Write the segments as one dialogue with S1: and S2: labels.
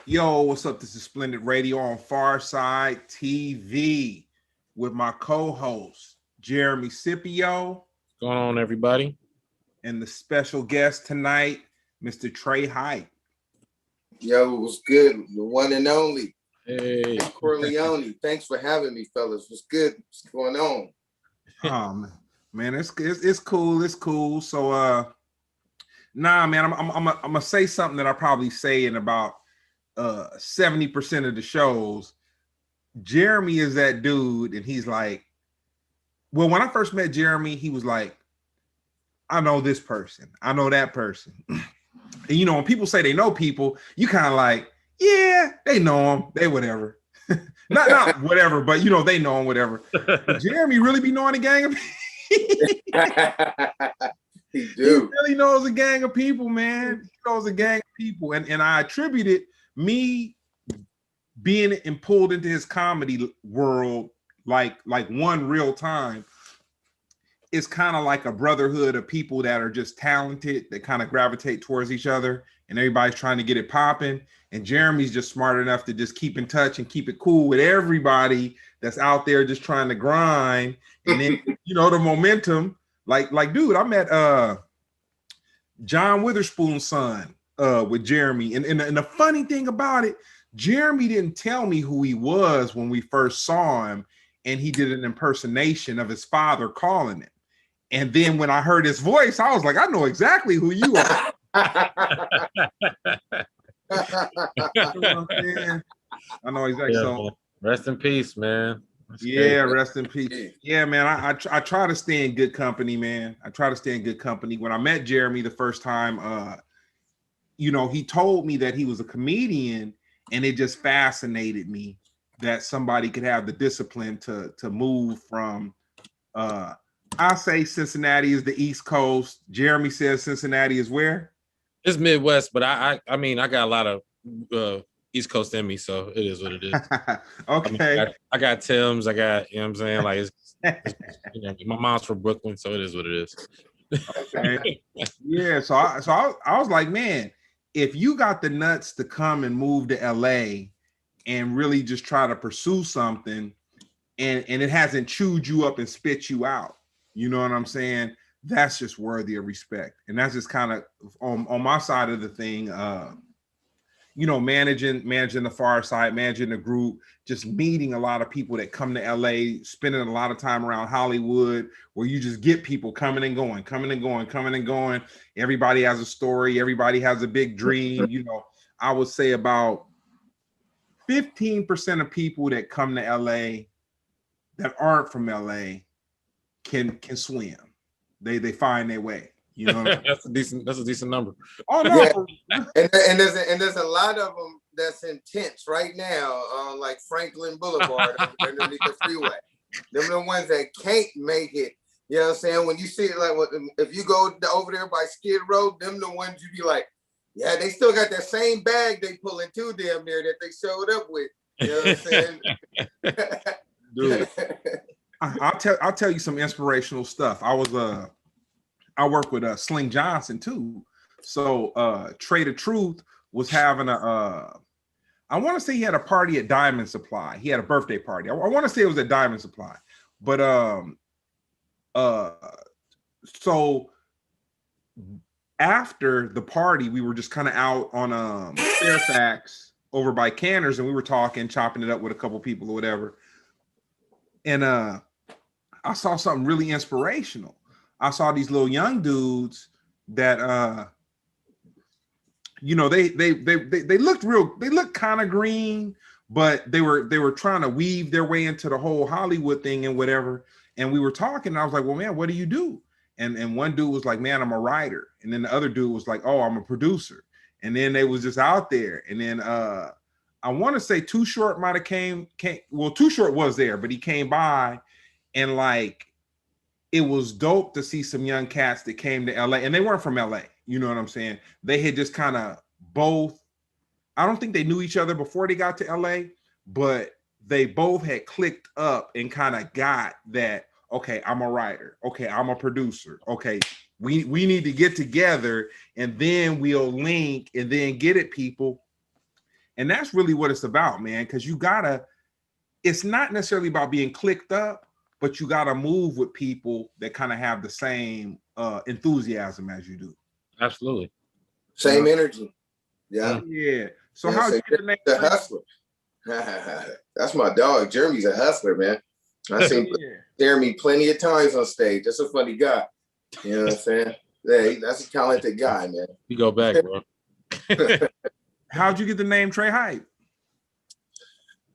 S1: Yo, what's up? This is Splendid Radio on PharcydeTV with my co-host Jeremy Scipio.
S2: What's going on, everybody?
S1: And the special guest tonight, Mr. Tre Hype.
S3: Yo, it was good. The one and only.
S2: Hey,
S3: Corleone. Thanks for having me, fellas. What's good? What's going on?
S1: Man, it's cool. It's cool. So nah, man, I'm gonna say something that I probably say in about 70% of the shows. Jeremy is that dude, and he's like, well, when I first met Jeremy, he was like, I know this person, I know that person. And you know, when people say they know people, you kind of like, yeah, they know them, they whatever. not whatever, but you know, they know them, whatever. But Jeremy really be knowing a gang of
S3: He
S1: He really knows a gang of people, man. He knows a gang of people. And I attributed me being pulled into his comedy world like one real time. It's kind of like a brotherhood of people that are just talented, that kind of gravitate towards each other, and everybody's trying to get it popping. And Jeremy's just smart enough to just keep in touch and keep it cool with everybody that's out there just trying to grind. And then, you know, the momentum, like, dude, I met John Witherspoon's son with Jeremy. And the funny thing about it, Jeremy didn't tell me who he was when we first saw him, and he did an impersonation of his father calling him. And then when I heard his voice, I was like, I know exactly who you are. You know what I'm saying? I know exactly.
S2: Yeah,
S1: so
S2: rest in peace, man. That's
S1: yeah,
S2: crazy.
S1: rest in peace. Yeah, man. I try to stay in good company, man. I try to stay in good company. When I met Jeremy the first time, you know, he told me that he was a comedian, and it just fascinated me that somebody could have the discipline to move from I say Cincinnati is the East Coast. Jeremy says Cincinnati is where?
S2: It's Midwest, but I mean, I got a lot of East Coast in me, so it is what it is.
S1: Okay.
S2: I mean, I got Tim's, I got, you know what I'm saying? Like, it's you know, my mom's from Brooklyn, so it is what it is.
S1: Okay. Yeah, so I was like, man, if you got the nuts to come and move to LA and really just try to pursue something, and it hasn't chewed you up and spit you out, you know what I'm saying? That's just worthy of respect. And that's just kind of on my side of the thing, you know, managing the far side, managing the group, just meeting a lot of people that come to LA, spending a lot of time around Hollywood, where you just get people coming and going. Everybody has a story. Everybody has a big dream. You know, I would say about 15% of people that come to LA that aren't from LA can swim. They find their way. You know,
S2: That's a decent number.
S1: Oh no,
S3: yeah. and there's a lot of them that's intense right now, like Franklin Boulevard underneath the freeway. Them the ones that can't make it. You know what I'm saying? When you see it, like if you go over there by Skid Row, them the ones you be like, yeah, they still got that same bag they pulling too damn near that they showed up with. You know what I'm saying?
S1: Dude, I'll tell you some inspirational stuff. I work with Sling Johnson too. So Trey the Truth was having I want to say he had a party at Diamond Supply. He had a birthday party. I want to say it was at Diamond Supply. But so after the party, we were just kind of out on Fairfax over by Canner's, and we were talking, chopping it up with a couple people or whatever. And I saw something really inspirational. I saw these little young dudes that you know, they looked kind of green, but they were trying to weave their way into the whole Hollywood thing and whatever. And we were talking, and I was like, well, man, what do you do? And one dude was like, man, I'm a writer. And then the other dude was like, oh, I'm a producer. And then they was just out there. And then I want to say Too Short might have came. Well, Too Short was there, but he came by, and like, it was dope to see some young cats that came to LA, and they weren't from LA. You know what I'm saying? They had just kind of both, I don't think they knew each other before they got to LA, but they both had clicked up and kind of got that, okay, I'm a writer. Okay, I'm a producer. Okay, we need to get together, and then we'll link and then get at people. And that's really what it's about, man. Because you gotta, it's not necessarily about being clicked up, but you gotta move with people that kind of have the same enthusiasm as you do.
S2: Absolutely.
S3: Same energy. Yeah.
S1: Yeah. So how did you get the name?
S3: The hustler. That's my dog. Jeremy's a hustler, man. I seen Jeremy plenty of times on stage. That's a funny guy. You know what I'm saying? Yeah, that's a talented guy, man.
S2: You go back, bro.
S1: How'd you get the name Tre Hype?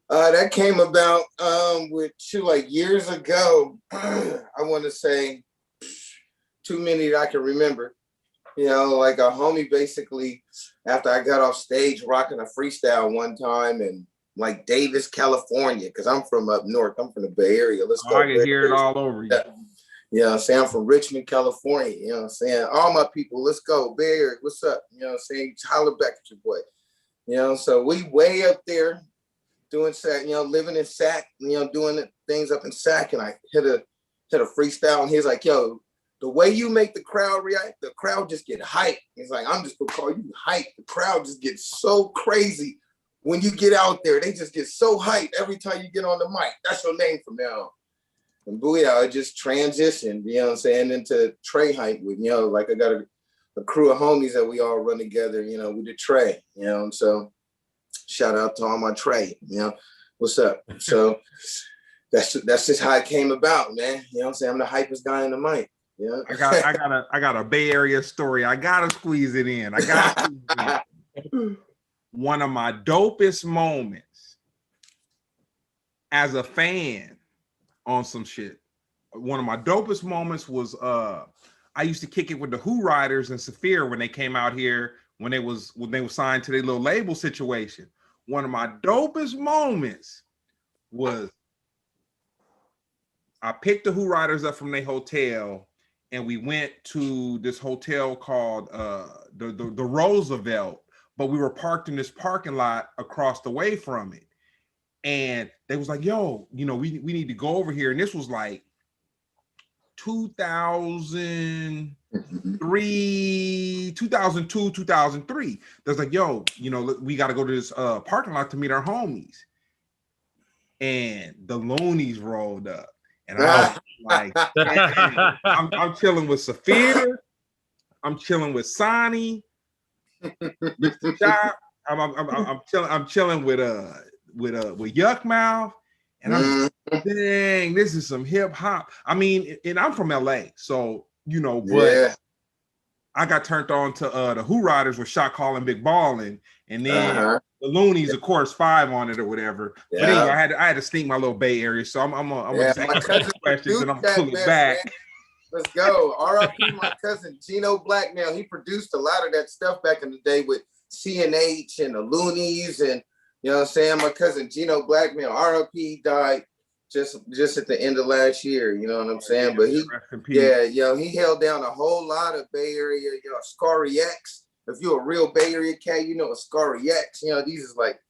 S3: That came about with like years ago. I want to say too many that I can remember. You know, like a homie basically, after I got off stage rocking a freestyle one time in like Davis, California, because I'm from up north. I'm from the Bay Area. Let's go.
S1: I can hear it all over you.
S3: You know what I'm saying? I'm from Richmond, California. You know what I'm saying? All my people, let's go. Bay Area, what's up? You know what I'm saying? Holler back at your boy. You know, so we way up there doing Sac, you know, living in Sac, you know, doing things up in Sac, and I hit a freestyle, and he's like, yo, the way you make the crowd react, the crowd just get hyped. He's like, I'm just gonna call you hype. The crowd just gets so crazy when you get out there. They just get so hyped every time you get on the mic. That's your name from now on. And booyah, it just transitioned, you know what I'm saying, into Tre Hype with, you know, like I got a crew of homies that we all run together, you know, with the Tre, you know, and so shout out to all my Tre, you know, what's up? So that's just how it came about, man. You know what I'm saying? I'm the hypest guy in the mic. Yeah.
S1: I got a Bay Area story. I gotta squeeze it in. One of my dopest moments as a fan on some shit. One of my dopest moments was I used to kick it with the Who Riders and Saphir when they came out here when they were signed to their little label situation. One of my dopest moments was I picked the Who Riders up from their hotel, and we went to this hotel called the Roosevelt, but we were parked in this parking lot across the way from it. And they was like, yo, you know, we need to go over here. And this was like 2003, 2002, 2003. There's like, yo, you know, we got to go to this parking lot to meet our homies. And the Loonies rolled up. And I was like, I'm chilling with Saphir. I'm chilling with Sonny, Mr. Chop. I'm chilling with Yuck Mouth. And I'm like, dang, this is some hip hop. I mean, and I'm from LA, so you know, but I got turned on to the Who Riders with Shot Calling Big Ballin', and then the Loonies, of course, 5 on it or whatever. But anyway, I had to sneak my little Bay Area, so I'm gonna just ask questions and I'm gonna pull it back.
S3: Man. Let's go. R.I.P. my cousin Gino Blackmail. He produced a lot of that stuff back in the day with CNH and the Loonies, and you know what I'm saying. My cousin Gino Blackmail, R.I.P. died just at the end of last year. You know what I'm saying. But he held down a whole lot of Bay Area. You know, Scary X. If you're a real Bay Area cat, you know Scary X. You know, these is like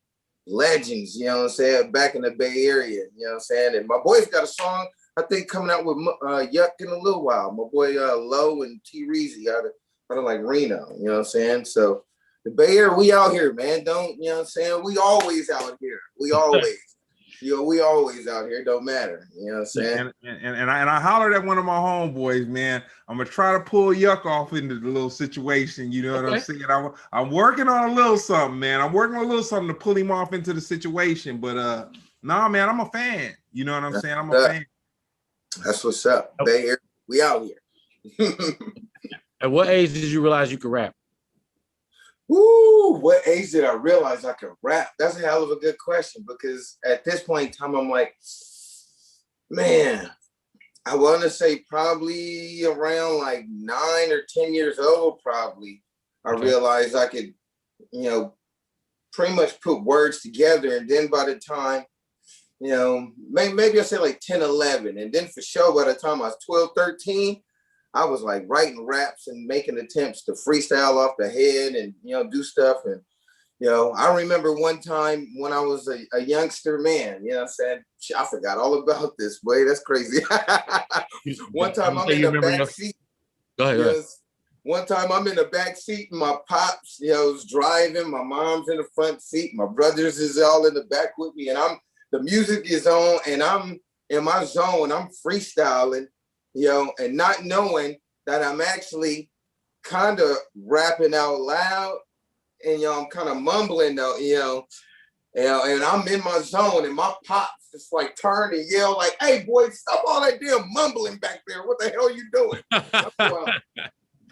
S3: legends, you know what I'm saying, back in the Bay Area, you know what I'm saying. And my boy's got a song, I think, coming out with Yuck in a little while. My boy Low and T Reezy out of like Reno, you know what I'm saying. So the Bay Area, we out here, man. Don't, you know what I'm saying? We always out here. We always. You know, we always out here. Don't matter. You know what I'm saying?
S1: And I hollered at one of my homeboys, man. I'm gonna try to pull Yuck off into the little situation. You know what I'm saying? I'm working on a little something, man. I'm working on a little something to pull him off into the situation. But nah, man, I'm a fan. You know what I'm saying? I'm a fan.
S3: That's what's up. Bay Area, we out here.
S2: At what age did you realize you could rap?
S3: Woo, what age did I realize I could rap? That's a hell of a good question, because at this point in time, I'm like, man, I want to say probably around like 9 or 10 years old, probably. I realized I could, you know, pretty much put words together. And then by the time, you know, maybe I say like 10, 11. And then for sure, by the time I was 12, 13, I was like writing raps and making attempts to freestyle off the head and, you know, do stuff. And, you know, I remember one time when I was a youngster, man, you know what I'm saying? I forgot all about this, boy. That's crazy. One time I'm in the back seat.
S2: Go ahead.
S3: one time I'm in the back seat and my pops, is driving. My mom's in the front seat. My brothers is all in the back with me, and the music is on, and I'm in my zone. I'm freestyling, and not knowing that I'm actually kind of rapping out loud, and I'm kind of mumbling though, and I'm in my zone, and my pops just like turn and yell like, "Hey boy, stop all that damn mumbling back there! What the hell are you doing?"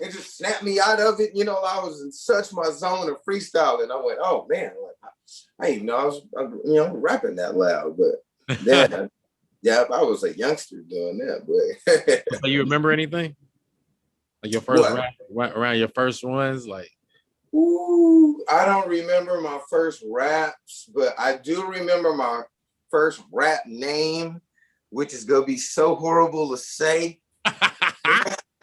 S3: It just snapped me out of it. I was in such my zone of freestyling. I went, "Oh man, like, I didn't know I was, rapping that loud." But then, yeah, I was a youngster doing that. But
S2: Do you remember anything? Like your first rap, around your first ones, like.
S3: Ooh, I don't remember my first raps, but I do remember my first rap name, which is gonna be so horrible to say.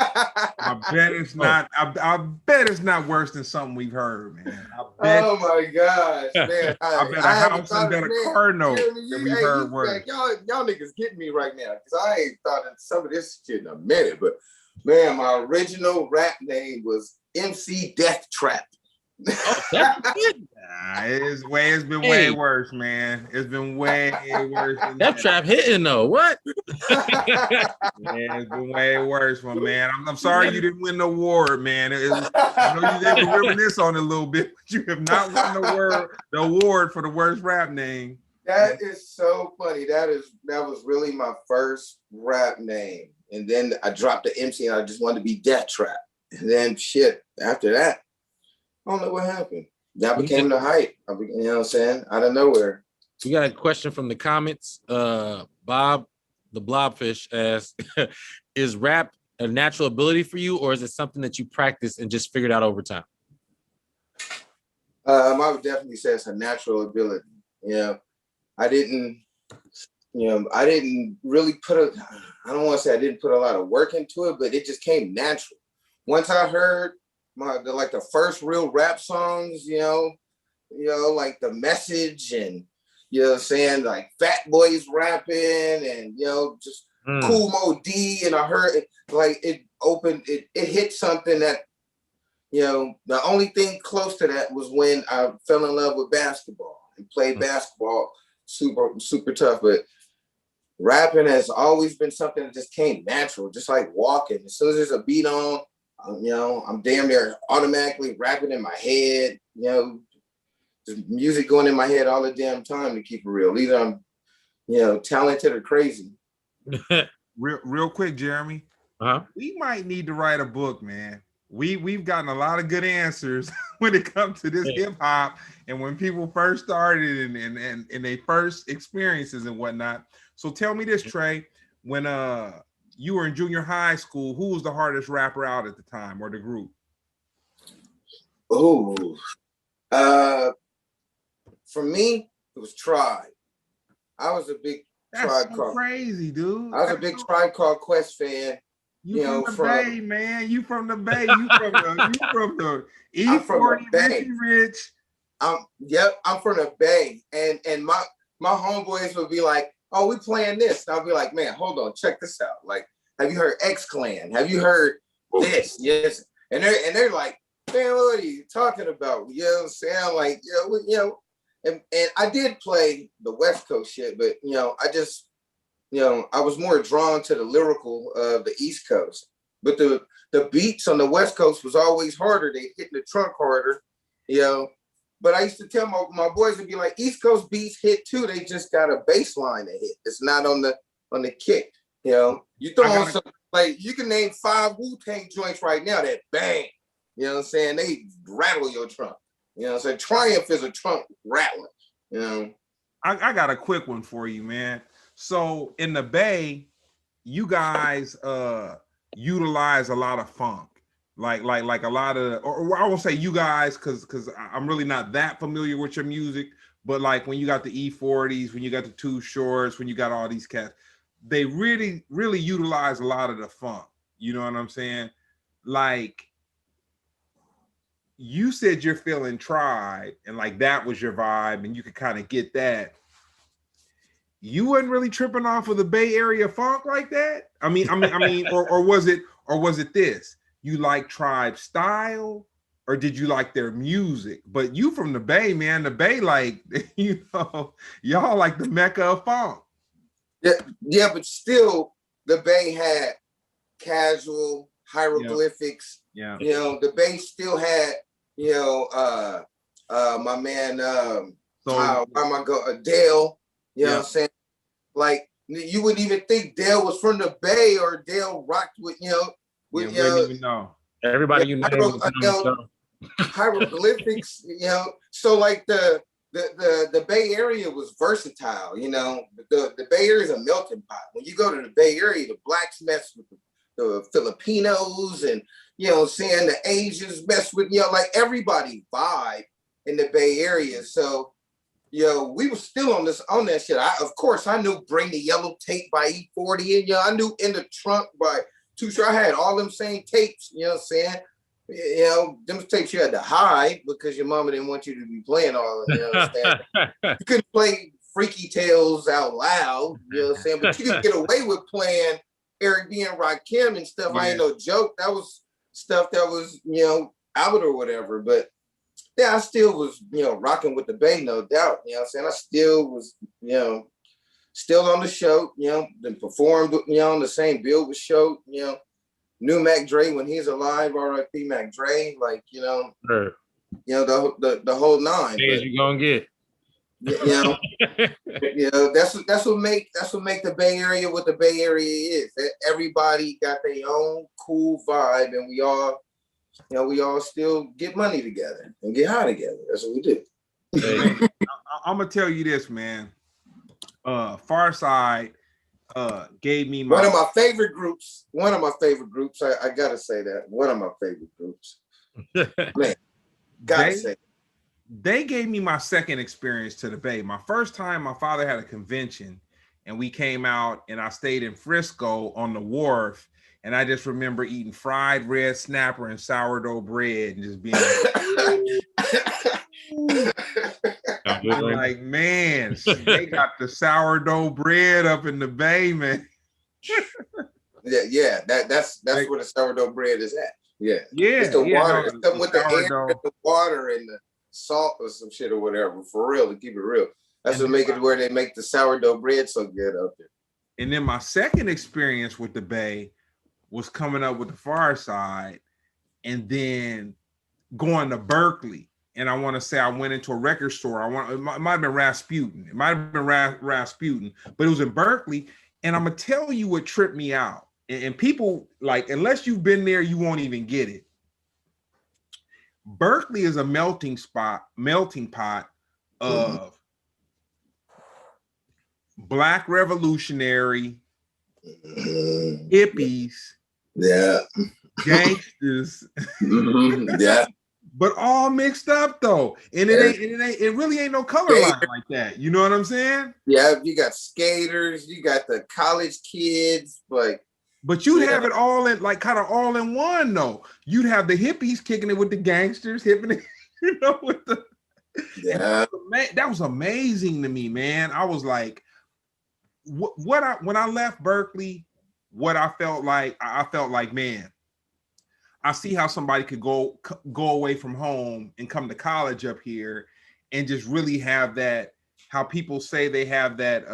S1: I bet it's not. I bet it's not worse than something we've heard, man.
S3: Oh my gosh, man!
S1: I bet a house and bet a car note that we've heard worse.
S3: Like, y'all niggas getting me right now because I ain't thought of some of this shit in a minute. But man, my original rap name was MC Death Trap.
S2: Oh, that's good.
S1: It's been way worse, man. It's been way worse.
S2: That trap hitting though. What?
S1: Yeah, it's been way worse, my man. I'm sorry you didn't win the award, man. I know you able to reminisce on it a little bit, but you have not won the award for the worst rap name.
S3: That is so funny. That was really my first rap name, and then I dropped the MC, and I just wanted to be Death Trap, and then shit after that. I don't know what happened. That became the hype. You know what I'm saying? Out of nowhere.
S2: We got a question from the comments. Bob, the Blobfish asks, is rap a natural ability for you, or is it something that you practice and just figured out over time?
S3: I would definitely say it's a natural ability. I didn't really I don't want to say I didn't put a lot of work into it, but it just came natural. Once I heard the first real rap songs, like The Message and saying like Fat Boys rapping and just Cool Mo D, and I heard it like it hit something that the only thing close to that was when I fell in love with basketball and played basketball super tough, but rapping has always been something that just came natural, just like walking. As soon as there's a beat on, I'm damn near automatically rapping in my head, just music going in my head all the damn time, to keep it real. Either I'm, talented or crazy.
S1: Real quick, Jeremy. We might need to write a book, man. We've gotten a lot of good answers when it comes to this hip hop and when people first started and they first experiences and whatnot. So tell me this, Trey, when you were in junior high school, who was the hardest rapper out at the time, or the group?
S3: Oh, for me, it was Tribe. I was a big Tribe Called
S1: crazy, dude.
S3: I was a big Tribe Called Quest fan.
S1: You from the Bay, man. You from the Bay. You from the E40 Richie Rich.
S3: I'm from the Bay. And my homeboys would be like, "Oh, we playing this." And I'll be like, "Man, hold on, check this out. Like, have you heard X Clan? Have you heard this?" Yes. And they're like, "Man, what are you talking about?" You know what I'm saying? Like, and I did play the West Coast shit, but I just I was more drawn to the lyrical of the East Coast. But the beats on the West Coast was always harder. They hit the trunk harder, But I used to tell my boys would be like, East Coast beats hit too. They just got a bass line to hit. It's not on the kick. You throw on some, like, you can name 5 Wu-Tang joints right now that bang. You know what I'm saying? They rattle your trunk. So Triumph is a trunk rattler.
S1: I got a quick one for you, man. So in the Bay, you guys utilize a lot of funk. Like a lot of, or I won't say you guys, because I'm really not that familiar with your music, but like when you got the E40s, when you got the Too Shorts, when you got all these cats, they really, really utilize a lot of the funk. You know what I'm saying? Like, you said you're feeling Tribe, and like that was your vibe, and you could kind of get that. You wasn't really tripping off of the Bay Area funk like that. I mean, or was it this? you like Tribe style or did you like their music? But you from the Bay, man, the Bay, like, you know, y'all like the Mecca of funk.
S3: Yeah, but still the Bay had casual hieroglyphics.
S1: Yeah.
S3: You know, the Bay still had, you know, my man, Dale, you know what I'm saying? Like, you wouldn't even think Dale was from the Bay or Dale rocked with, you know, with,
S1: wouldn't even know.
S2: Everybody you name
S3: hieroglyphics, you know. So like the Bay Area was versatile, you know. The Bay Area is a melting pot. When you go to the Bay Area, the blacks mess with the Filipinos, and you know, saying the Asians mess with, you know, like everybody vibe in the Bay Area. So, you know, we were still on that shit. Of course, I knew Bring the Yellow Tape by E40, and you know, I knew In the Trunk by Too Short. I had all them same tapes, you know what I'm saying? You know, them tapes you had to hide because your mama didn't want you to be playing all of them, you know what I'm saying? You couldn't play Freaky Tales out loud, you know what I'm saying? But you could get away with playing Eric B. and Rakim and stuff. I ain't no joke. That was stuff that was, you know, out or whatever. But yeah, I still was, you know, rocking with the Bay, no doubt. You know what I'm saying? I still was, you know, still on the show, you know, then performed, you know, on the same bill with show, you know. Knew Mac Dre when he's alive, R.I.P. Mac Dre, like, you know, you know, the whole nine.
S2: But you gonna get,
S3: you know, you know, that's what make the Bay Area what the Bay Area is. That everybody got their own cool vibe, and we all, you know, we all still get money together and get high together. That's what we do.
S1: Hey, I'm gonna tell you this, man. Pharcyde gave me
S3: one of my favorite groups. I gotta say that. One of my favorite groups. Man, gotta say.
S1: They gave me my second experience to the Bay. My first time, my father had a convention and we came out and I stayed in Frisco on the wharf. And I just remember eating fried red snapper and sourdough bread and just being like, man, they got the sourdough bread up in the Bay, man.
S3: Yeah, that's like, where the sourdough bread is at. Yeah,
S1: it's
S3: the water. It's something with the air and the water and the salt or some shit or whatever. For real, to keep it real, that's what make it where they make the sourdough bread so good up there.
S1: And then my second experience with the Bay was coming up with the Pharcyde, and then going to Berkeley. And I want to say I went into a record store. It might have been Rasputin. It might have been Rasputin, but it was in Berkeley. And I'm gonna tell you what tripped me out. And people, like, unless you've been there, you won't even get it. Berkeley is a melting pot of Black revolutionary, hippies, gangsters,
S3: yeah.
S1: But all mixed up though, and it really ain't no color line like that. You know what I'm saying?
S3: Yeah, you got skaters, you got the college kids, like.
S1: But you'd have it all in, like, kind of all in one though. You'd have the hippies kicking it with the gangsters, hipping it, you know, with the.
S3: Yeah.
S1: That was amazing to me, man. I was like, when I left Berkeley, what I felt like, man, I see how somebody could go away from home and come to college up here and just really have that, how people say they have that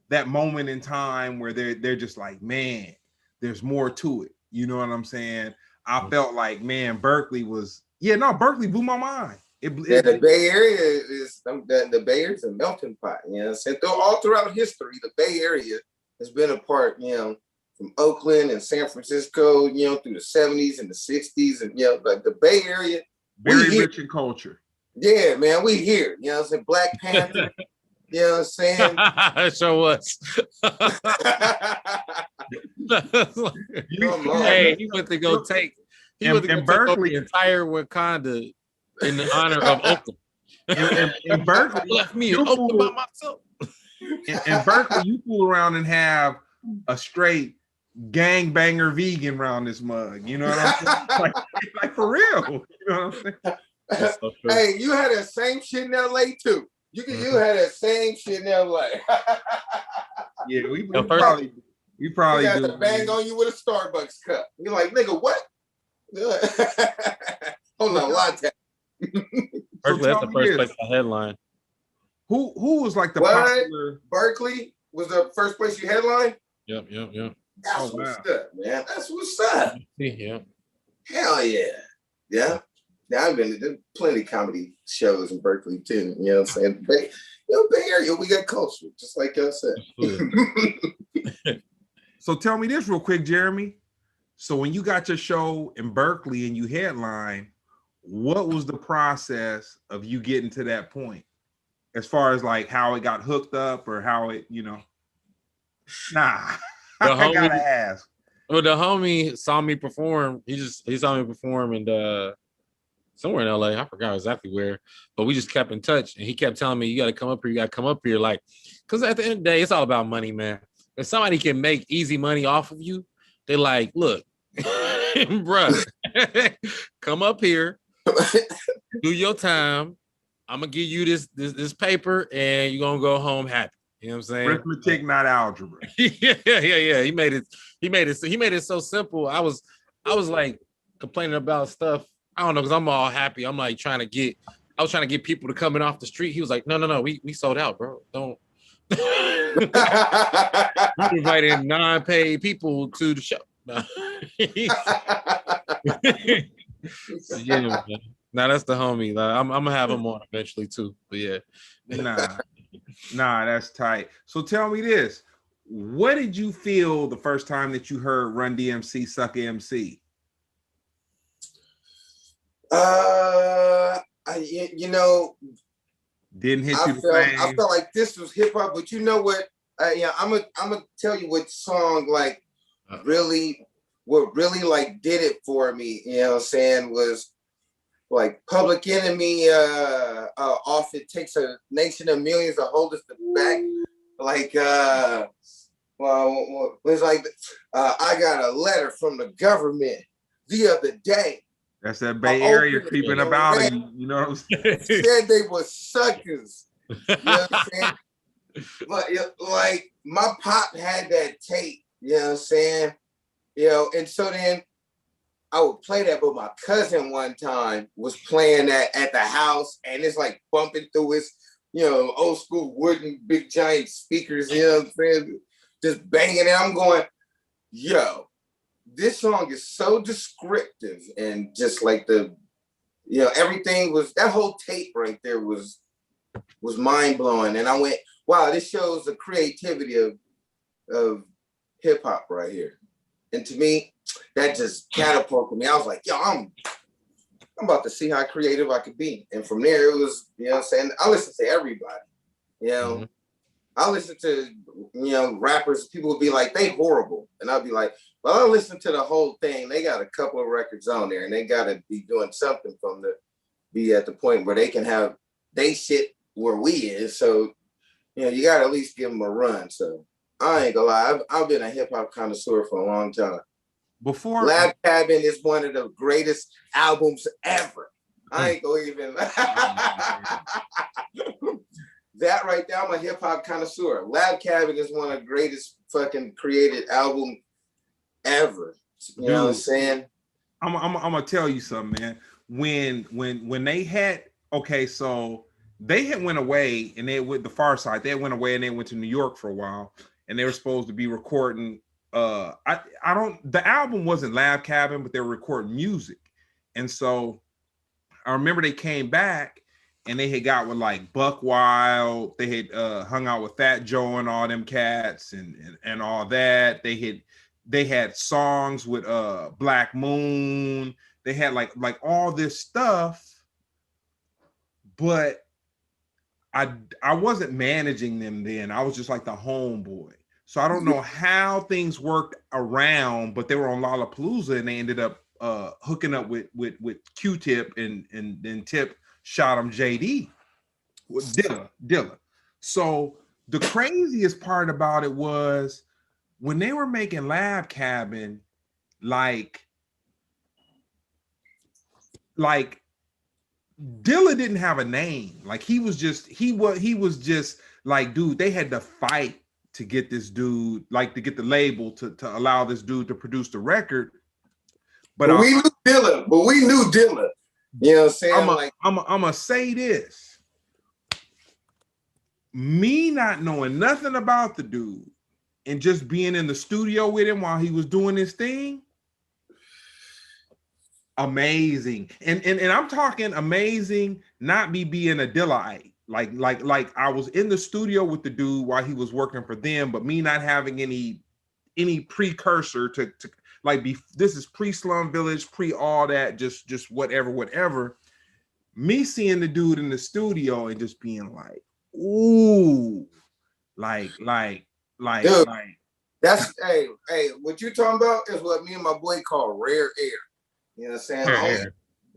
S1: that moment in time where they're just like, man, there's more to it. You know what I'm saying? I felt like, man, Berkeley blew my mind.
S3: The Bay Area is the Bay Area is a melting pot. You know what I'm saying? All throughout history, the Bay Area has been a part, you know, from Oakland and San Francisco, you know, through the 70s and the 60s, and you know, like the Bay Area,
S1: very rich in culture.
S3: Yeah, man, we here. You know what I'm saying? Black Panther. You know what I'm saying?
S2: It sure was. Hey, he went to go take. He went to go take over the entire Wakanda in the honor of Oakland.
S1: In Berkeley,
S2: left me in Oakland by myself.
S1: In Berkeley, you fool around and have a straight gangbanger vegan around this mug. You know what I'm saying? like for real. You know what I'm saying?
S3: So hey, you had that same shit in LA too. You had that same shit in LA.
S1: Yeah, we probably
S3: got
S1: do.
S3: to bang on you with a Starbucks cup. You're like, nigga, what? Hold on, latte.
S2: Berkeley, that's the first place I headline.
S1: Who was like the
S3: What?
S1: popular?
S3: Berkeley was the first place you headlined?
S2: Yep.
S3: That's what's up, man. That's what's up.
S2: Yeah.
S3: Hell yeah. Yeah. Now I've been to plenty of comedy shows in Berkeley too. You know what I'm saying? Bay Area, we got culture, just like I said.
S1: So tell me this real quick, Jeremy. So when you got your show in Berkeley and you headline, what was the process of you getting to that point? As far as like how it got hooked up or how it, I gotta ask.
S2: Well, the homie saw me perform. He saw me perform and somewhere in LA. I forgot exactly where, but we just kept in touch. And he kept telling me, you got to come up here. You got to come up here. Like, because at the end of the day, it's all about money, man. If somebody can make easy money off of you, they like, look, bruh, come up here, do your time. I'm going to give you this paper and you're going to go home happy. You know what I'm saying?
S1: Arithmetic, not algebra.
S2: Yeah. He made it so simple. I was like complaining about stuff. I don't know, because I'm all happy. I'm like I was trying to get people to come in off the street. He was like, no, we sold out, bro. Don't. We invited non-paid people to the show. No. So, yeah, man. Now that's the homie. Like, I'm gonna have him on eventually too. But yeah.
S1: Nah, that's tight. So tell me this. What did you feel the first time that you heard Run DMC Sucker MC? Didn't hit you the same.
S3: I felt like this was hip hop, but you know what? I'm gonna tell you what song like really like did it for me. You know what I'm saying? Was like Public Enemy. Off It Takes a Nation of Millions to Hold Us Back. Like well, it's like I got a letter from the government the other day.
S1: That's that Bay Area creeping about you. You know what I'm saying?
S3: Said they were suckers. You know what I'm saying? But like my pop had that tape. You know what I'm saying? And so then I would play that, but my cousin one time was playing that at the house, and it's like bumping through his, old school wooden big giant speakers. You know what I'm saying? Just banging it. I'm going, yo. This song is so descriptive and just like everything was, that whole tape right there was mind blowing. And I went, wow, this shows the creativity of hip hop right here. And to me, that just catapulted me. I was like, yo, I'm about to see how creative I could be. And from there it was, you know what I'm saying? I listen to everybody,
S2: Mm-hmm.
S3: I listen to, rappers, people would be like, they horrible. And I'd be like, well, I listen to the whole thing. They got a couple of records on there and they got to be doing something be at the point where they can have they shit where we is. So, you got to at least give them a run. So I ain't gonna lie. I've been a hip hop connoisseur for a long time.
S1: Before
S3: Lab Cabin is one of the greatest albums ever. I ain't gonna even. That right there, I'm a hip hop connoisseur. Lab Cabin is one of the greatest fucking created album ever. You know what I'm saying?
S1: I'm gonna tell you something, man. When they had so they had went away and they went the Pharcyde. They went away and they went to New York for a while, and they were supposed to be recording. The album wasn't Lab Cabin, but they were recording music, and so I remember they came back. And they had got with like Buck Wild. They had hung out with Fat Joe and all them cats and all that. They had songs with Black Moon. They had like all this stuff, but I wasn't managing them then. I was just like the homeboy. So I don't know how things worked around, but they were on Lollapalooza and they ended up hooking up with Q-Tip and then Tip shot him JD with Dilla. So the craziest part about it was when they were making Lab Cabin, like Dilla didn't have a name. Like he was just like, dude, they had to fight to get this dude, like to get the label to allow this dude to produce the record. But
S3: we Dilla, but we knew Dilla. You know what I'm saying?
S1: I'm gonna say this. Me not knowing nothing about the dude and just being in the studio with him while he was doing his thing, amazing. And I'm talking amazing, not me being a Dillite. Like I was in the studio with the dude while he was working for them, but me not having any precursor to like this is pre-Slum Village, pre all that, just whatever. Me seeing the dude in the studio and just being like, ooh, like
S3: Dude, that's hey, what you talking about is what me and my boy call rare air. You know what I'm saying?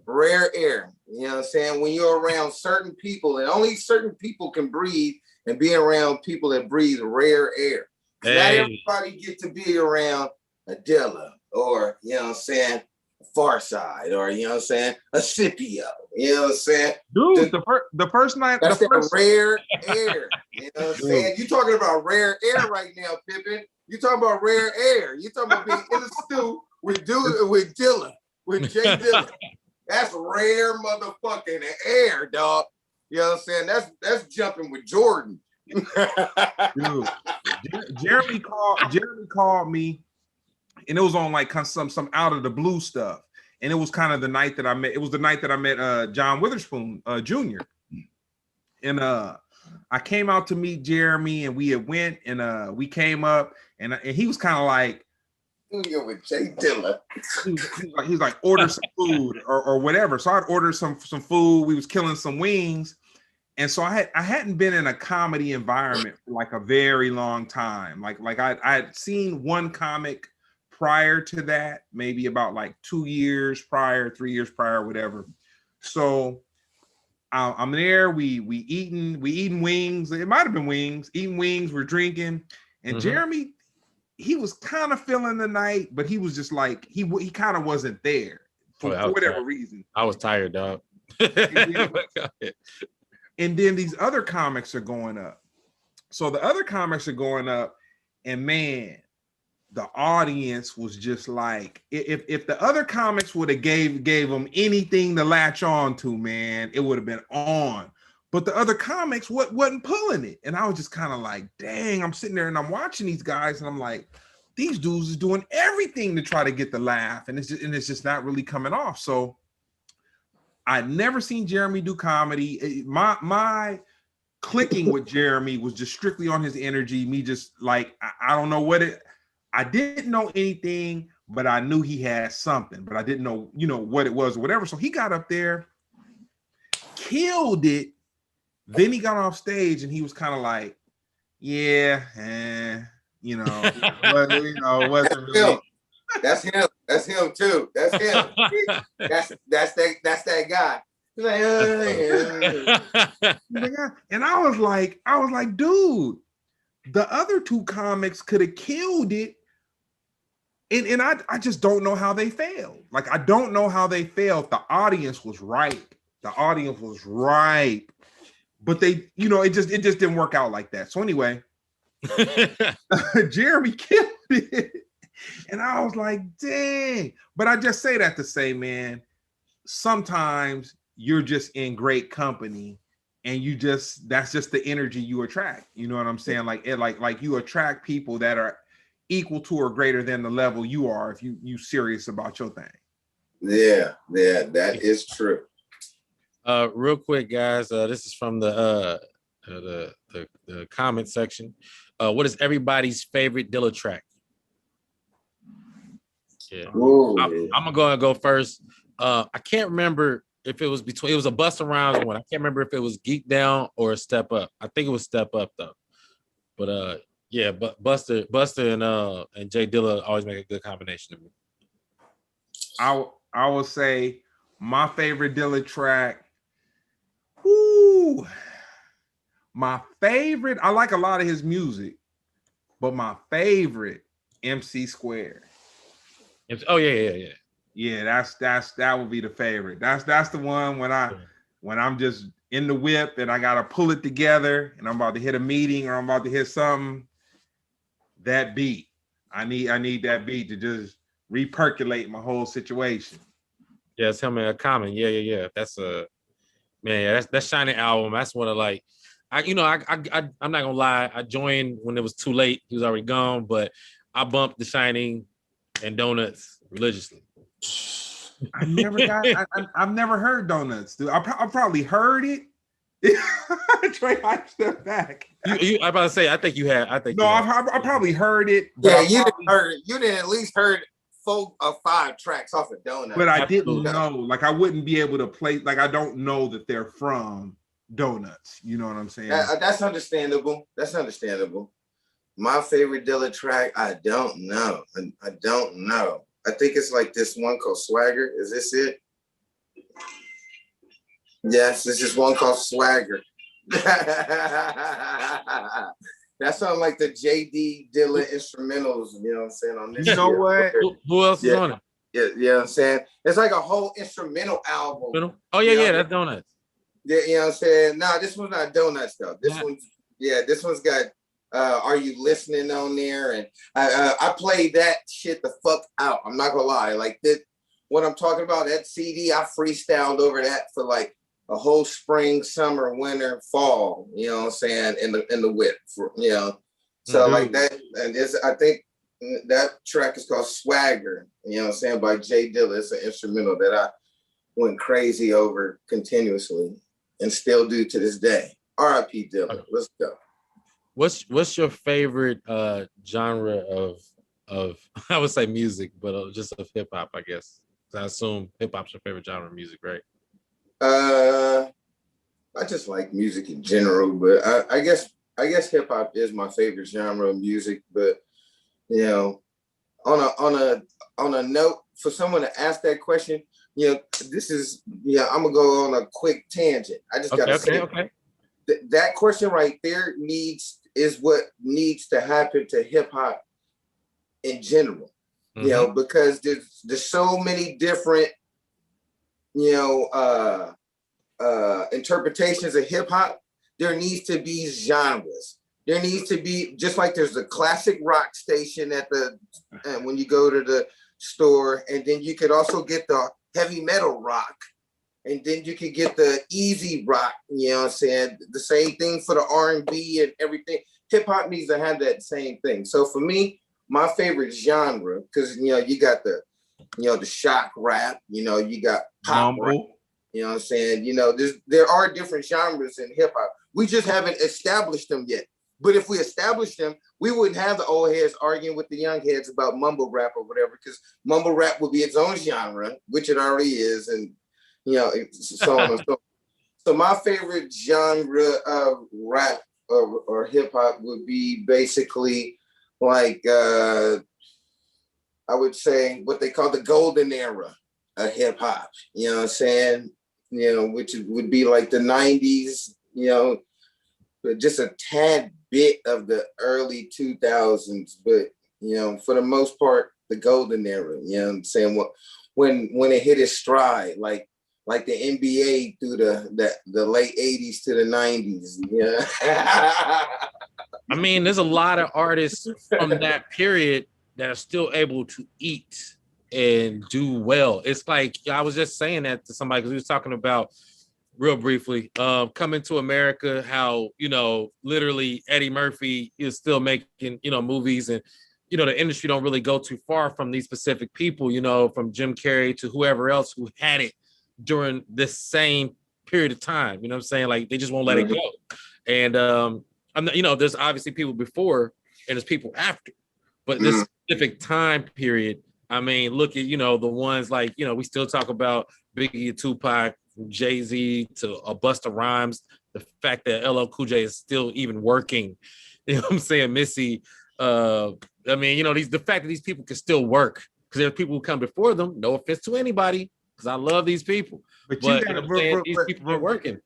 S3: Rare air. You know what I'm saying? When you're around certain people, and only certain people can breathe, and be around people that breathe rare air. Hey. Not everybody get to be around a Dilla or, you know what I'm saying, a Pharcyde, or, you know what I'm saying, a Scipio. You know what I'm saying?
S1: Dude, the first night.
S3: That's that rare air. You know what I'm saying? You talking about rare air right now, Pippin. You talking about rare air. You talking about being in the stew with Dilla, with Jay Dilla. That's rare motherfucking air, dog. You know what I'm saying? That's jumping with Jordan.
S1: Dude, Jeremy called me, and it was on like some out of the blue stuff. And it was kind of the night that I met. It was the night that I met John Witherspoon Jr. And I came out to meet Jeremy, and we had went, and we came up, and he was kind of like,
S3: with Jay Dilla.
S1: He's like, order some food or whatever. So I'd ordered some food. We was killing some wings. And so I hadn't been in a comedy environment for like a very long time. Like I had seen one comic prior to that, maybe about like 2 years prior, 3 years prior, whatever. So I'm there. We eating wings. It might have been wings. Eating wings. We're drinking. And Jeremy, he was kind of feeling the night, but he was just like he kind of wasn't there for whatever reason.
S2: I was tired, dog.
S1: And then these other comics are going up. So the other comics are going up, and man, the audience was just like, if the other comics would have gave them anything to latch on to, man, it would have been on. But the other comics wasn't pulling it. And I was just kind of like, dang, I'm sitting there and I'm watching these guys, and I'm like, these dudes is doing everything to try to get the laugh, and it's just not really coming off. So I'd never seen Jeremy do comedy. My clicking with Jeremy was just strictly on his energy. Me just like, I don't know I didn't know anything, but I knew he had something, but I didn't know, what it was or whatever. So he got up there, killed it. Then he got off stage and he was kind of like, yeah, wasn't really.
S3: That's him. That's him too. That's him. that's that guy. He's like,
S1: and I was like, dude, the other two comics could have killed it. And I just don't know how they failed. Like, I don't know how they failed. The audience was ripe. But they, it just didn't work out like that. So anyway, Jeremy killed it. And I was like, dang. But I just say that to say, man, sometimes you're just in great company, and that's just the energy you attract. You know what I'm saying? Like you attract people that are equal to or greater than the level you are if you serious about your thing.
S3: Yeah, that is true.
S2: Real quick, guys, this is from the comment section. What is everybody's favorite Dilla track? Yeah, I'm gonna go first. I can't remember if it was a Busta Rhymes one. I can't remember if it was Geek Down or Step Up. I think it was Step Up though. But yeah, but Busta and Jay Dilla always make a good combination to me.
S1: I will say my favorite Dilla track. Whoo, my favorite. I like a lot of his music, but my favorite, MC Square.
S2: Oh yeah.
S1: That would be the favorite. That's the one when I'm just in the whip and I gotta pull it together and I'm about to hit a meeting or I'm about to hit something. That beat, I need that beat to just repercolate my whole situation.
S2: Yeah, it's him and Common. Yeah. That's a man. Yeah, that's Shining album. That's one of like, I'm not gonna lie. I joined when it was too late. He was already gone, but I bumped The Shining and Donuts religiously.
S1: I've never heard Donuts, dude. I probably heard it. Tre Hype step back.
S2: I'm about to say, I think you had. I
S1: probably heard it.
S3: Yeah, you didn't at least heard 4 or 5 tracks off of Donuts.
S1: But I didn't know. Like I wouldn't be able to play. Like I don't know that they're from Donuts. You know what I'm saying?
S3: That's understandable. That's understandable. My favorite Dilla track, I don't know. I don't know. I think it's like this one called Swagger. Is this it? Yes, this is one called Swagger. That sounds like the JD Dilla instrumentals, you know what I'm saying? On this,
S1: you know what?
S2: Who else is on it?
S3: Yeah, you know what I'm saying? It's like a whole instrumental album.
S2: Oh yeah, that's Donuts.
S3: Yeah, you know what I'm saying? No, this one's not Donuts though. This one's got Are You Listening on there, and I played that shit the fuck out. I'm not gonna lie, like that. What I'm talking about, that CD, I freestyled over that for like a whole spring, summer, winter, fall. You know what I'm saying? In the whip, you know. So like that, and I think that track is called Swagger. You know what I'm saying? By J Dilla. It's an instrumental that I went crazy over continuously and still do to this day. R.I.P. Dilla. Let's go.
S2: What's your favorite genre of I would say music, but just of hip hop, I guess. I assume hip hop's your favorite genre of music, right?
S3: I just like music in general, but I guess hip hop is my favorite genre of music. But you know, on a note for someone to ask that question, you know, I'm gonna go on a quick tangent. I just gotta say, that question right there is what needs to happen to hip hop in general. You know, because there's so many different, you know, interpretations of hip hop. There needs to be genres. There needs to be, just like there's a classic rock station when you go to the store, and then you could also get the heavy metal rock, and then you could get the easy rock. You know what I'm saying? The same thing for the R&B and everything. Hip hop needs to have that same thing. So for me, my favorite genre, because you know you got the shock rap, you know, you got pop rap, you know what I'm saying? You know, there are different genres in hip hop. We just haven't established them yet. But if we establish them, we wouldn't have the old heads arguing with the young heads about mumble rap or whatever, because mumble rap would be its own genre, which it already is, and you know, so on and so on. So my favorite genre of rap or hip hop would be basically like I would say what they call the golden era of hip hop. You know what I'm saying? You know, which would be like the 90s, you know, but just a tad bit of the early 2000s. But, you know, for the most part, the golden era, you know what I'm saying? When it hit its stride, like the NBA through the late 80s to the 90s. Yeah.
S2: I mean, there's a lot of artists from that period that are still able to eat and do well. It's like, I was just saying that to somebody because we was talking about real briefly, Coming to America, how, you know, literally Eddie Murphy is still making, you know, movies, and, you know, the industry don't really go too far from these specific people, you know, from Jim Carrey to whoever else who had it during this same period of time. You know what I'm saying? Like, they just won't let it go. And, I'm not, you know, there's obviously people before and there's people after, but this specific time period, I mean, look at, you know, the ones like, you know, we still talk about Biggie and Tupac, Jay-Z to Busta Rhymes, the fact that LL Cool J is still even working, you know what I'm saying? Missy, I mean, you know, the fact that these people can still work, because there's people who come before them, no offense to anybody, because I love these people, but you know, these people are working.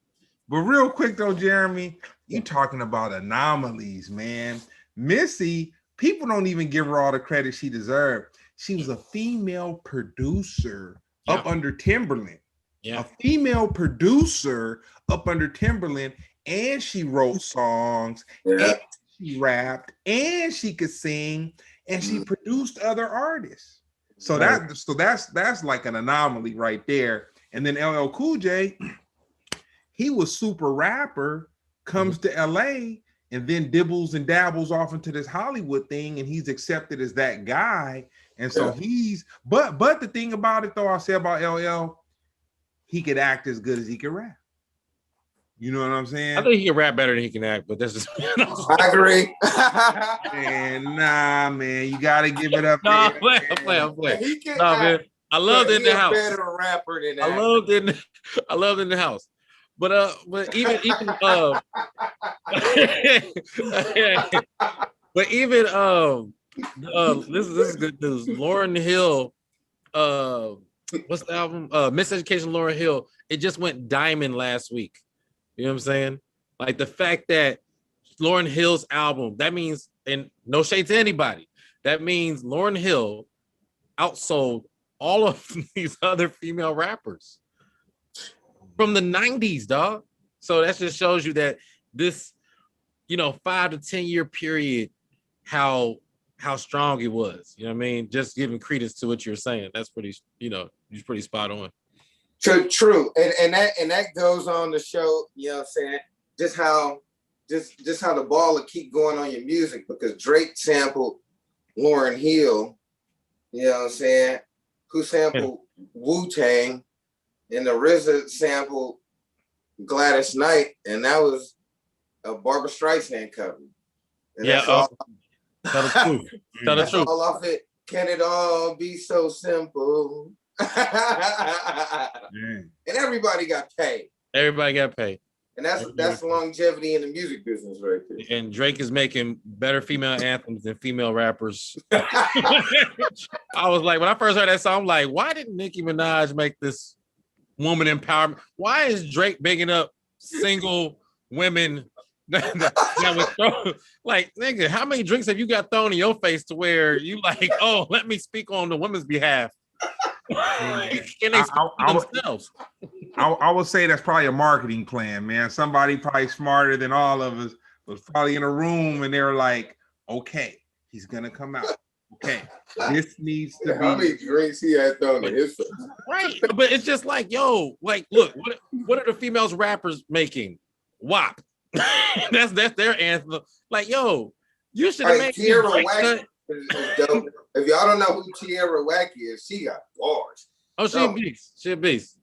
S1: But real quick though, Jeremy, you talking about Anomalies, man. Missy, people don't even give her all the credit she deserved. She was a female producer up under Timberland. A female producer up under Timberland, and she wrote songs, and she rapped, and she could sing, and she produced other artists. So that's like an anomaly right there. And then LL Cool J, he was super rapper, comes to LA and then dibbles and dabbles off into this Hollywood thing, and he's accepted as that guy. And so but the thing about it though, I'll say about LL, he could act as good as he can rap. You know what I'm saying?
S2: I think he can rap better than he can act, but that's just
S3: I agree.
S1: Man, nah, man, you gotta give it up.
S2: No, I'm playing.
S3: He can
S2: Nah,
S3: act,
S2: man. I loved it in the house.
S3: Better rapper than that.
S2: I loved it in the house. But even but even this is good news. Lauryn Hill, what's the album? Miseducation Lauryn Hill. It just went diamond last week. You know what I'm saying? Like the fact that Lauryn Hill's album, that means, and no shade to anybody, that means Lauryn Hill outsold all of these other female rappers from the 90s, dog. So that just shows you that this, 5 to 10 year period, how strong it was. You know what I mean? Just giving credence to what you're saying. That's pretty, you're pretty spot on.
S3: True. And that goes on to show, you know what I'm saying, just how the ball will keep going on your music, because Drake sampled Lauryn Hill, you know what I'm saying, who sampled Wu-Tang, and the RZA sampled Gladys Knight, and that was a Barbra Streisand cover. And
S2: yeah, tell the truth. Tell the truth.
S3: All off it. Can it all be so simple? And everybody got paid.
S2: Everybody got paid.
S3: And that's longevity in the music business right there.
S2: And Drake is making better female anthems than female rappers. I was like, when I first heard that song, I'm like, why didn't Nicki Minaj make this woman empowerment? Why is Drake bigging up single women that was thrown? Like, nigga, how many drinks have you got thrown in your face to where you like, oh, let me speak on the women's behalf? Can they speak for themselves?
S1: I would say that's probably a marketing plan, man. Somebody probably smarter than all of us was probably in a room and they were like, okay, he's gonna come out. Okay, this needs to be.
S3: How many drinks he had thrown in his face?
S2: Right, but it's just like, yo, like, look, what are the females rappers making? WAP. that's their anthem. Like, yo, you should have made
S3: Tierra Whack. If y'all don't know who Tierra Whack is, she got bars.
S2: Oh, she a beast. She a beast.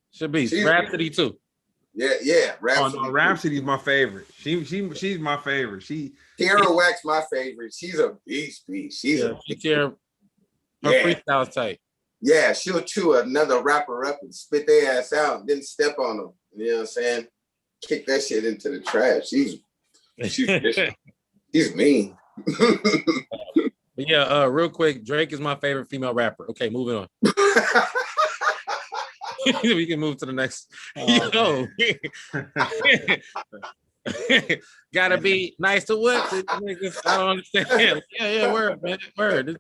S2: Rhapsody too.
S3: Yeah. Rhapsody.
S1: Oh, no, Rhapsody's my favorite. She's my favorite.
S3: Tierra Whack's my favorite. She's a beast. Her
S2: freestyle's tight.
S3: Yeah, she'll chew another rapper up and spit their ass out and then step on them. You know what I'm saying? Kick that shit into the trash. She's mean.
S2: But yeah, real quick, Drake is my favorite female rapper. Okay, moving on. We can move to the next. Gotta be nice to what? I don't understand. Yeah, word, man, word.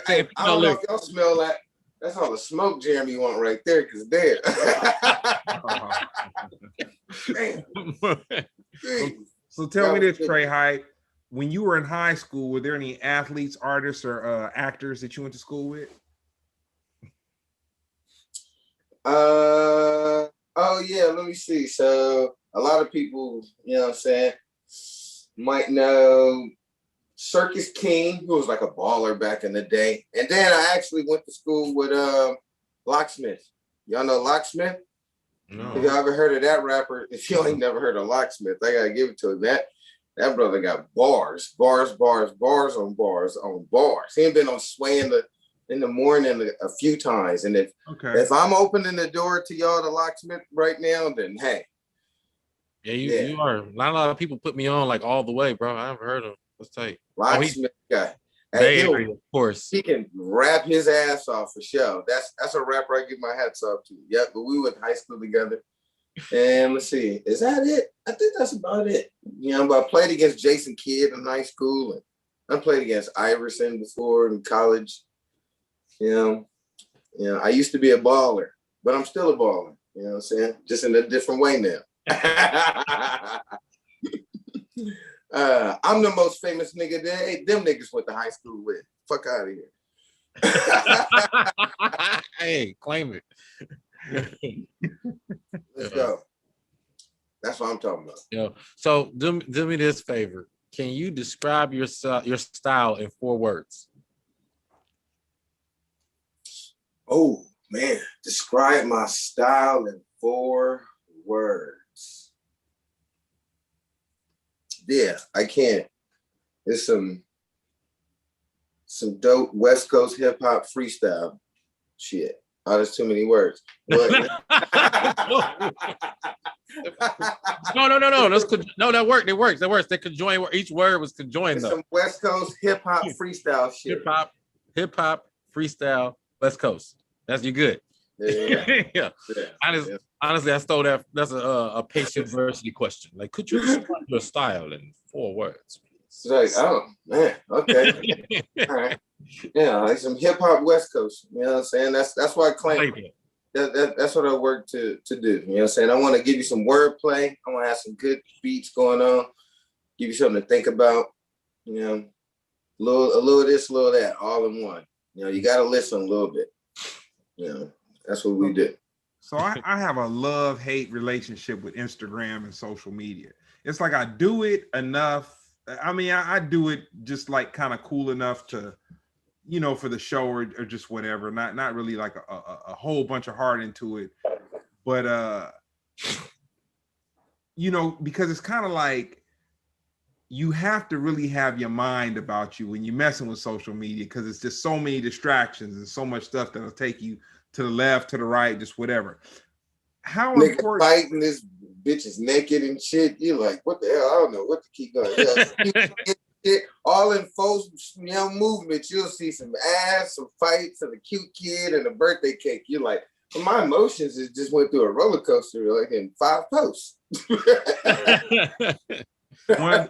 S3: Hey, I don't know if y'all smell that. That's all the smoke, Jeremy, want right there, because there.
S1: So tell me this, Tre Hype. When you were in high school, were there any athletes, artists, or actors that you went to school with?
S3: Oh yeah, let me see. So a lot of people, you know what I'm saying, might know Circus King, who was like a baller back in the day. And then I actually went to school with Locksmith. Y'all know Locksmith?
S1: No.
S3: If y'all ever heard of that rapper, if you ain't never heard of Locksmith, I gotta give it to him. That brother got bars on bars. He ain't been on Sway in the morning a few times. And if I'm opening the door to y'all to Locksmith right now, then hey.
S2: Yeah, you are. Not a lot of people put me on like all the way, bro. I haven't heard of him. Let's tell you.
S3: Locksmith guy.
S2: Of course.
S3: He can rap his ass off for sure. That's a rapper I give my hats off to. Yeah, but we went to high school together. And let's see, is that it? I think that's about it. You know, but I played against Jason Kidd in high school, and I played against Iverson before in college. You know, I used to be a baller, but I'm still a baller. You know what I'm saying? Just in a different way now. I'm the most famous nigga that them niggas went to high school with. Fuck out of here.
S2: Hey, claim it.
S3: Let's go. That's what I'm talking about.
S2: Yeah. So do me this favor. Can you describe your style in 4 words?
S3: Oh man, describe my style in 4 words. Yeah, I can. It's some dope West Coast hip hop freestyle shit. Oh, there's too many words. But
S2: No. No, that works. It works. That works. They conjoin. Each word was conjoined though.
S3: some West Coast hip hop freestyle shit.
S2: Hip hop, freestyle, West Coast. You good.
S3: Yeah.
S2: Yeah. Honestly, I stole that. That's a patient diversity question. Like, could you describe your style in 4 words, please?
S3: It's like, oh man, okay. All right. Yeah, like some hip hop West Coast. You know what I'm saying? That's why I claim that's what I work to do. You know what I'm saying? I want to give you some wordplay. I want to have some good beats going on, give you something to think about. You know, a little of this, a little of that, all in one. You know, you gotta listen a little bit. You know, that's what we do.
S1: So I have a love-hate relationship with Instagram and social media. It's like I do it enough. I mean, I do it just like kind of cool enough to, you know, for the show or just whatever. Not really like a whole bunch of heart into it. But you know, because it's kind of like you have to really have your mind about you when you're messing with social media, because it's just so many distractions and so much stuff that'll take you to the left, to the right, just whatever. How important
S3: fighting this bitch is naked and shit. You're like, what the hell? I don't know what to keep going. Yeah, all in full, you know, movements. You'll see some ass, some fights, and a cute kid and a birthday cake. You're like, well, my emotions just went through a roller coaster like in 5 posts.
S1: one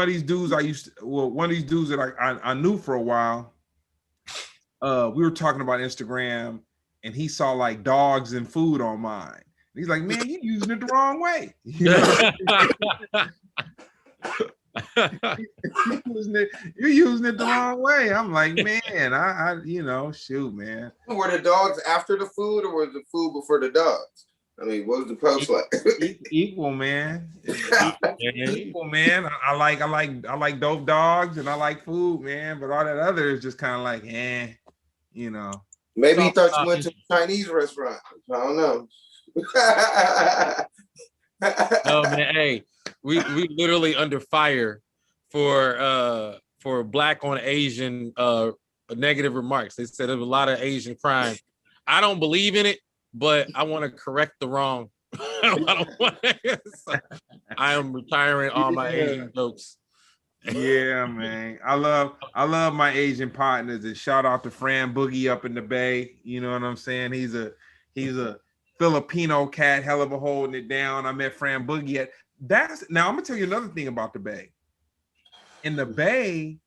S1: of these dudes one of these dudes that I knew for a while, we were talking about Instagram, and he saw like dogs and food on mine. He's like, man, you're using it the wrong way. You know? You're using it the wrong way. I'm like, man, I you know, shoot, man.
S3: Were the dogs after the food, or was the food before the dogs? I mean, what was the post like?
S1: Equal, man. Equal, man. I like dope dogs and I like food, man. But all that other is just kind of like, you know.
S3: Maybe he thought you went to a Chinese restaurant. I don't know.
S2: Oh man, hey, we literally under fire for Black on Asian negative remarks. They said there's a lot of Asian crime. I don't believe in it, but I want to correct the wrong. I am retiring all my Asian jokes.
S1: Yeah, man. I love my Asian partners, and shout out to Fran Boogie up in the Bay. You know what I'm saying? He's a Filipino cat, hell of a holding it down. I met Fran Boogie now I'm gonna tell you another thing about the Bay. In the Bay,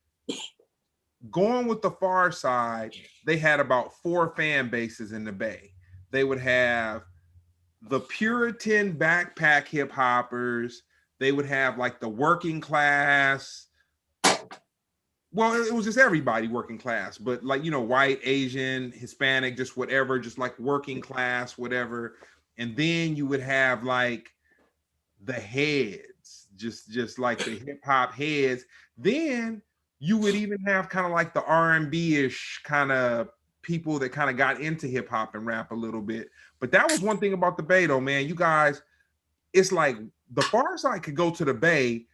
S1: going with the Pharcyde, they had about 4 fan bases in the Bay. They would have the Puritan backpack hip hoppers. They would have like the working class. Well, it was just everybody working class, but like, you know, white, Asian, Hispanic, just whatever, just like working class, whatever. And then you would have like the heads, just like the hip hop heads. Then you would even have kind of like the R&B-ish kind of people that kind of got into hip hop and rap a little bit. But that was one thing about the Bay though, man. You guys, it's like the Pharcyde could go to the Bay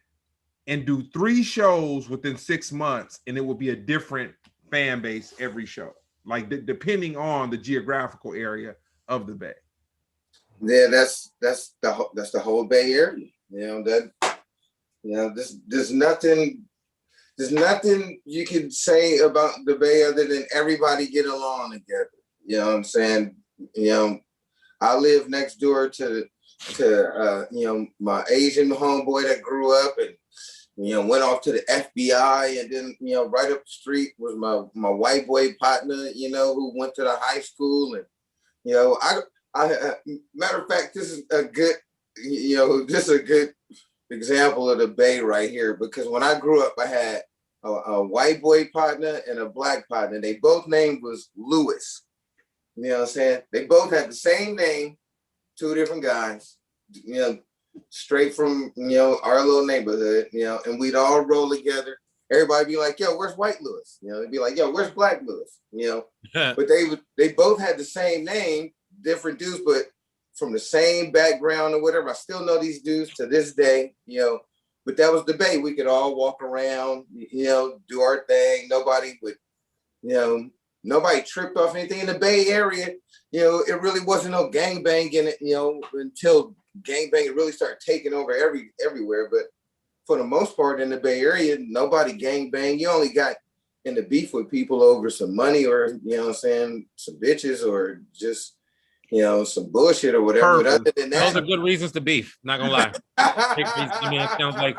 S1: and do 3 shows within 6 months, and it will be a different fan base every show, like depending on the geographical area of the Bay.
S3: Yeah, that's the whole Bay Area. You know, there's nothing you can say about the Bay other than everybody get along together. You know what I'm saying? You know, I live next door to you know, my Asian homeboy that grew up and, you know, went off to the FBI, and then, you know, right up the street was my white boy partner, you know, who went to the high school. And, you know, I matter of fact, this is a good, you know, this is a good example of the Bay right here, because when I grew up, I had a white boy partner and a black partner. They both name was Lewis. You know what I'm saying? They both had the same name, two different guys, you know, straight from, you know, our little neighborhood, you know, and we'd all roll together. Everybody be like, yo, where's white Lewis? You know, they'd be like, yo, where's black Lewis? You know, but they both had the same name, different dudes, but from the same background or whatever. I still know these dudes to this day, you know, but that was the Bay. We could all walk around, you know, do our thing. Nobody would, you know, nobody tripped off anything in the Bay Area. You know, it really wasn't no gangbang in it, you know, until gangbang really started taking over everywhere. But for the most part in the Bay Area, nobody gangbang. You only got in the beef with people over some money or, you know what I'm saying, some bitches or just, you know, some bullshit or whatever. But other than that,
S2: those are good reasons to beef. Not gonna lie. I mean, it sounds like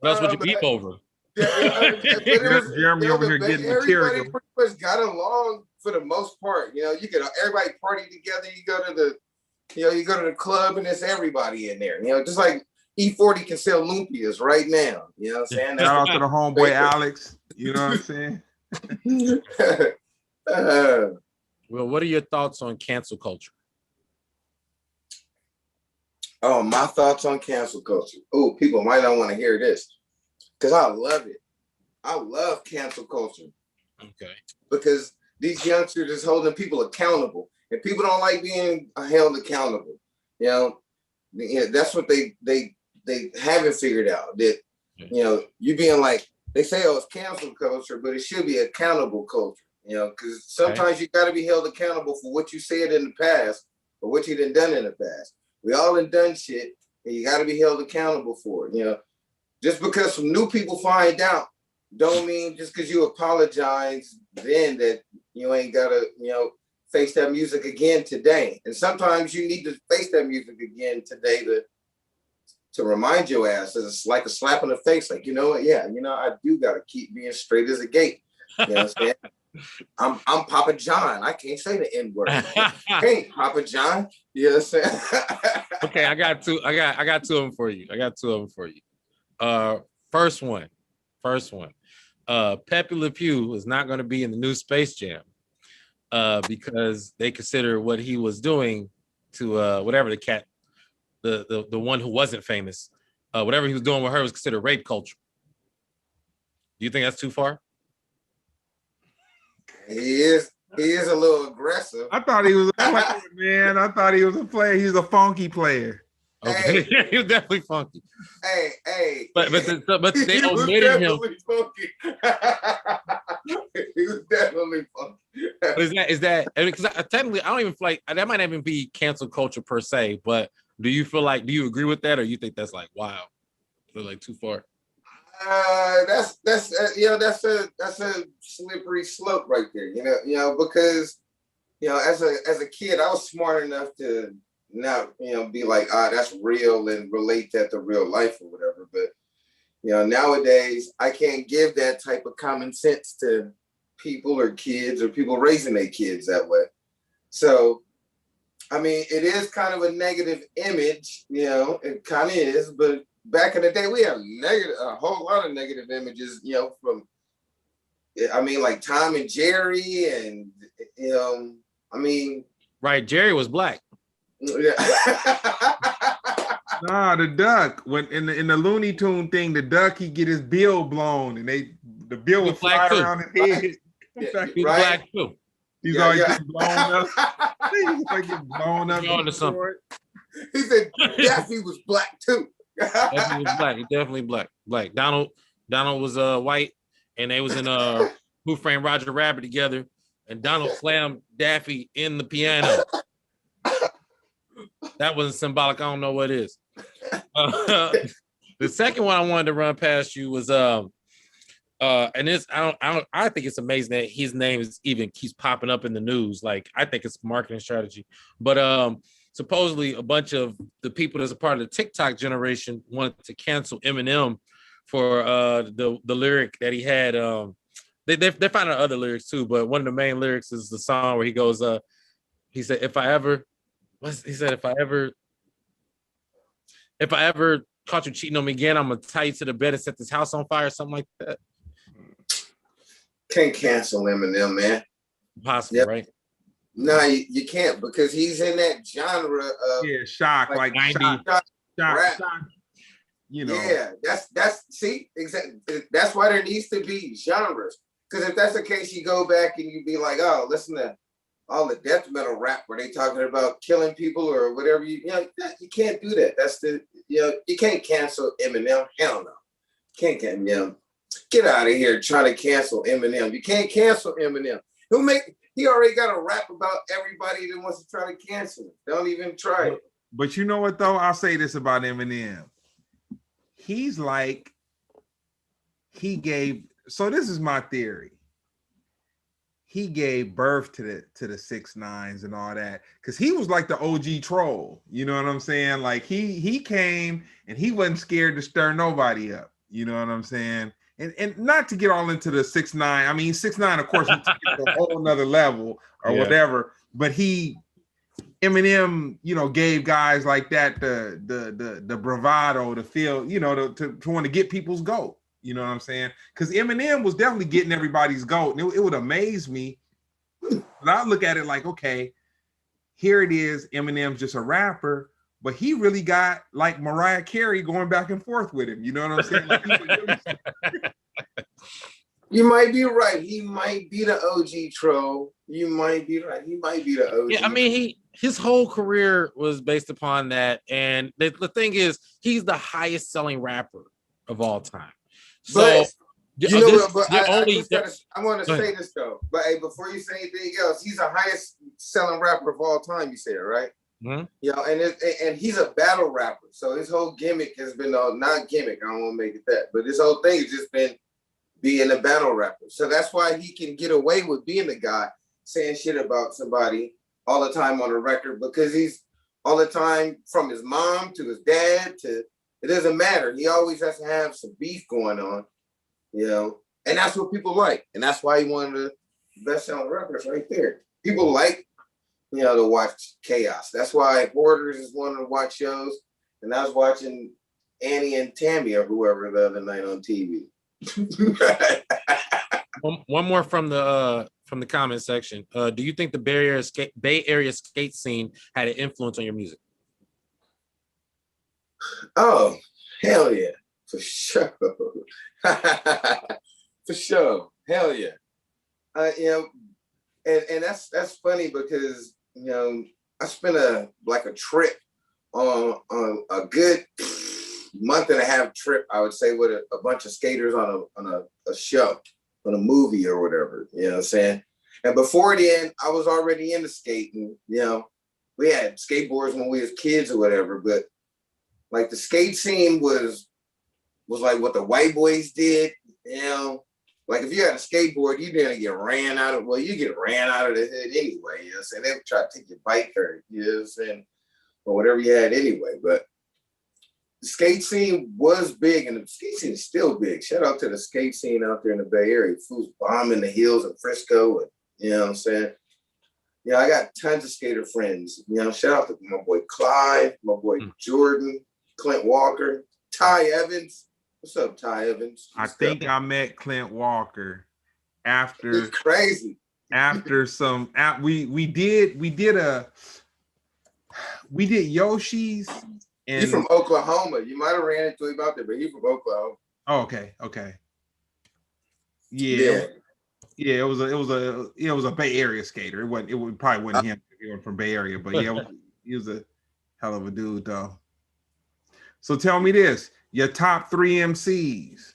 S2: that's what you beef over.
S1: Jeremy over here getting material.
S3: Everybody pretty much got along for the most part. You know, you could everybody party together. You go to the club and there's everybody in there. You know, just like E40 can sell lumpias right now. You know what I'm saying?
S1: Shout out to the homeboy Alex. You know what I'm saying?
S2: Well, what are your thoughts on cancel culture?
S3: Oh, my thoughts on cancel culture. Oh, people might not want to hear this because I love it. I love cancel culture. Okay. Because these youngsters is holding people accountable, and people don't like being held accountable. You know, that's what they haven't figured out. That, you know, you being like, they say, oh, it's cancel culture, but it should be accountable culture. You know, because sometimes you got to be held accountable for what you said in the past or what you done in the past. We all done shit, and you got to be held accountable for it. You know, just because some new people find out, don't mean just because you apologize then that you ain't got to, you know, face that music again today. And sometimes you need to face that music again today to remind your ass. It's like a slap in the face. Like, you know what? Yeah, you know, I do got to keep being straight as a gate. You know what I'm saying? I'm Papa John. I can't say the N-word. Hey, Papa John. You know what I'm saying?
S2: Okay, I got two of them for you. First one. Pepe Le Pew is not going to be in the new Space Jam because they consider what he was doing to whatever the cat, the one who wasn't famous, whatever he was doing with her was considered rape culture. Do you think that's too far?
S3: He is a little aggressive.
S1: I thought he was a player, man. I thought he was a player. He's a funky player.
S2: Okay, hey. He was definitely funky.
S3: Hey.
S2: But they omitted him.
S3: He was definitely funky.
S2: But is that? I mean, because technically, I don't even feel like that might not even be cancel culture per se. But do you agree with that, or you think that's like wow, like too far?
S3: That's you know, that's a slippery slope right there. You know, because you know, as a kid, I was smart enough to not, you know, be like, that's real and relate that to real life or whatever. But you know, nowadays I can't give that type of common sense to people or kids or people raising their kids that way. So I mean, it is kind of a negative image, you know, it kind of is, but back in the day, we have a whole lot of negative images, you know, from, I mean, like Tom and Jerry, and you know, I mean,
S2: right? Jerry was black.
S3: Yeah.
S1: Nah, the duck when in the Looney Tune thing, the duck he get his bill blown, and the bill would fly around his head.
S3: Yeah,
S1: He's
S3: right?
S1: black too. He's always getting blown up. He's like getting blown up.
S3: He said Daffy was black too.
S2: Daffy was black. He definitely black. Donald was white, and they was in Who Framed Roger Rabbit together, and Donald slammed Daffy in the piano. That wasn't symbolic. I don't know what it is. The second one I wanted to run past you was and this I think it's amazing that his name is even keeps popping up in the news. Like, I think it's a marketing strategy. But supposedly a bunch of the people that's a part of the TikTok generation wanted to cancel Eminem for the lyric that he had. They found out other lyrics too, but one of the main lyrics is the song where he goes, he said, if I ever caught you cheating on me again, I'm gonna tie you to the bed and set this house on fire, something like that.
S3: Can't cancel Eminem, man.
S2: Possible, right?
S3: No, you can't, because he's in that genre of
S1: shock, like
S2: 90s.
S1: shock, you know.
S3: Yeah, that's see, exactly. That's why there needs to be genres. Because if that's the case, you go back and you be like, oh, listen to all the death metal rap where they talking about killing people or whatever. You can't do that. That's you can't cancel Eminem. Hell no, can't get Eminem. Get out of here trying to cancel Eminem. You can't cancel Eminem. He already got a rap about everybody that wants to try to cancel him. Don't even try it.
S1: But you know what though? I'll say this about Eminem. He's like, so this is my theory. He gave birth to the 6ix9ine and all that, because he was like the OG troll. You know what I'm saying? Like he came and he wasn't scared to stir nobody up. You know what I'm saying? And not to get all into the 6ix9ine. I mean, 6ix9ine, of course, he took it to a whole nother level or whatever. But Eminem, gave guys like that the bravado to feel, to want to get people's goat. You know what I'm saying? Because Eminem was definitely getting everybody's goat. And it would amaze me. But I look at it like, okay, here it is. Eminem's just a rapper, but he really got like Mariah Carey going back and forth with him. You know what I'm saying? Like,
S3: you might be right. He might be the OG troll. You might be right. He might be the OG.
S2: Yeah, I mean, his whole career was based upon that. And the thing is, he's the highest selling rapper of all time. So,
S3: I want to say this though. But hey, before you say anything else, he's the highest selling rapper of all time. You said, right?
S2: Mm-hmm.
S3: And he's a battle rapper. So his whole gimmick has been not gimmick. I don't want to make it that, but his whole thing has just been being a battle rapper. So that's why he can get away with being the guy saying shit about somebody all the time on the record, because he's all the time, from his mom to his dad to. It doesn't matter. He always has to have some beef going on, and that's what people like. And that's why he one of the best-selling rappers right there. People like, to watch chaos. That's why Hoarders is one of the watch shows. And I was watching Annie and Tammy or whoever the other night on TV.
S2: One more from the comment section. Do you think the Bay Area skate scene had an influence on your music?
S3: Oh, hell yeah, for sure. For sure, hell yeah. And that's funny because I spent a trip on a good month and a half trip, I would say, with a bunch of skaters on a show, on a movie or whatever. You know what I'm saying? And before then, I was already into skating. We had skateboards when we was kids or whatever, but like the skate scene was like what the white boys did, Like if you had a skateboard, you didn't get ran out of, you get ran out of the hood anyway, you know what I'm saying? They would try to take your bike or, you know what I'm saying, or whatever you had anyway. But the skate scene was big, and the skate scene is still big. Shout out to the skate scene out there in the Bay Area. Fools bombing the hills of Frisco, and you know what I'm saying? I got tons of skater friends. Shout out to my boy Clyde, my boy Jordan, Clint Walker, Ty Evans. What's up, Ty Evans?
S1: I think I met Clint Walker after.
S3: It's crazy.
S1: After some, we did Yoshi's. And
S3: he's from Oklahoma. You might have ran into him out there, but he's from Oklahoma.
S1: Oh, okay. Yeah. It was a Bay Area skater. It probably wasn't him if he was from Bay Area, but yeah, he was a hell of a dude though. So tell me this, your top 3 MCs.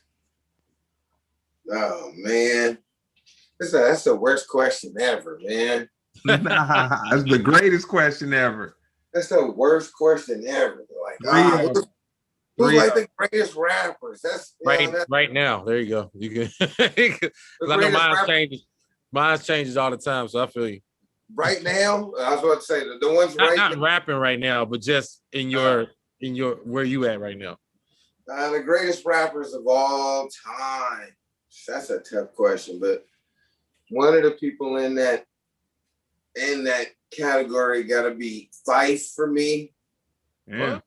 S3: Oh man. That's the worst question ever, man.
S1: That's the greatest question ever.
S3: That's the worst question ever. Like, who's like the greatest rappers? That's
S2: right now. There you go. You can. I know mine changes all the time, so I feel you.
S3: Right now, I was about to say the ones
S2: not rapping right now, but just in your where you at right now.
S3: The greatest rappers of all time. That's a tough question, but one of the people in that category got to be Fife for me.
S1: Yeah.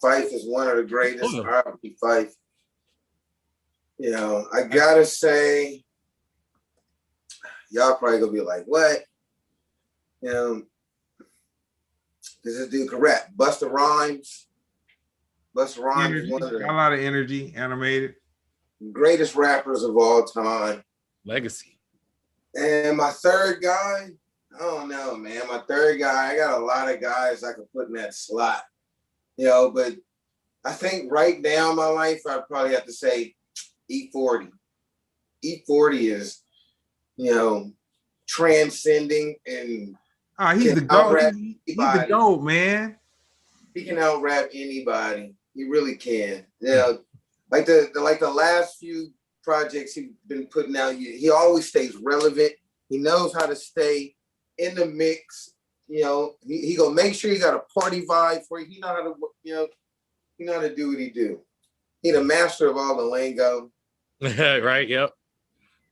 S3: Fife is one of the greatest.
S2: Oh.
S3: R.I.P. Fife. I gotta say, y'all probably gonna be like, what? This dude can rap. Busta Rhymes. Busta Rhymes is one of
S1: Got a lot of energy, animated.
S3: greatest rappers of all time.
S2: Legacy.
S3: And my third guy, I don't know, man. My third guy, I got a lot of guys I could put in that slot. But I think right now in my life, I'd probably have to say E40. E40 is, transcending and
S1: He's the GOAT. He's the GOAT, man.
S3: He can out rap anybody. He really can. Like the last few projects he's been putting out, he always stays relevant. He knows how to stay in the mix. He gonna make sure he got a party vibe for you. He know how to, he know how to do what he do. He the master of all the lingo.
S2: Right, yep.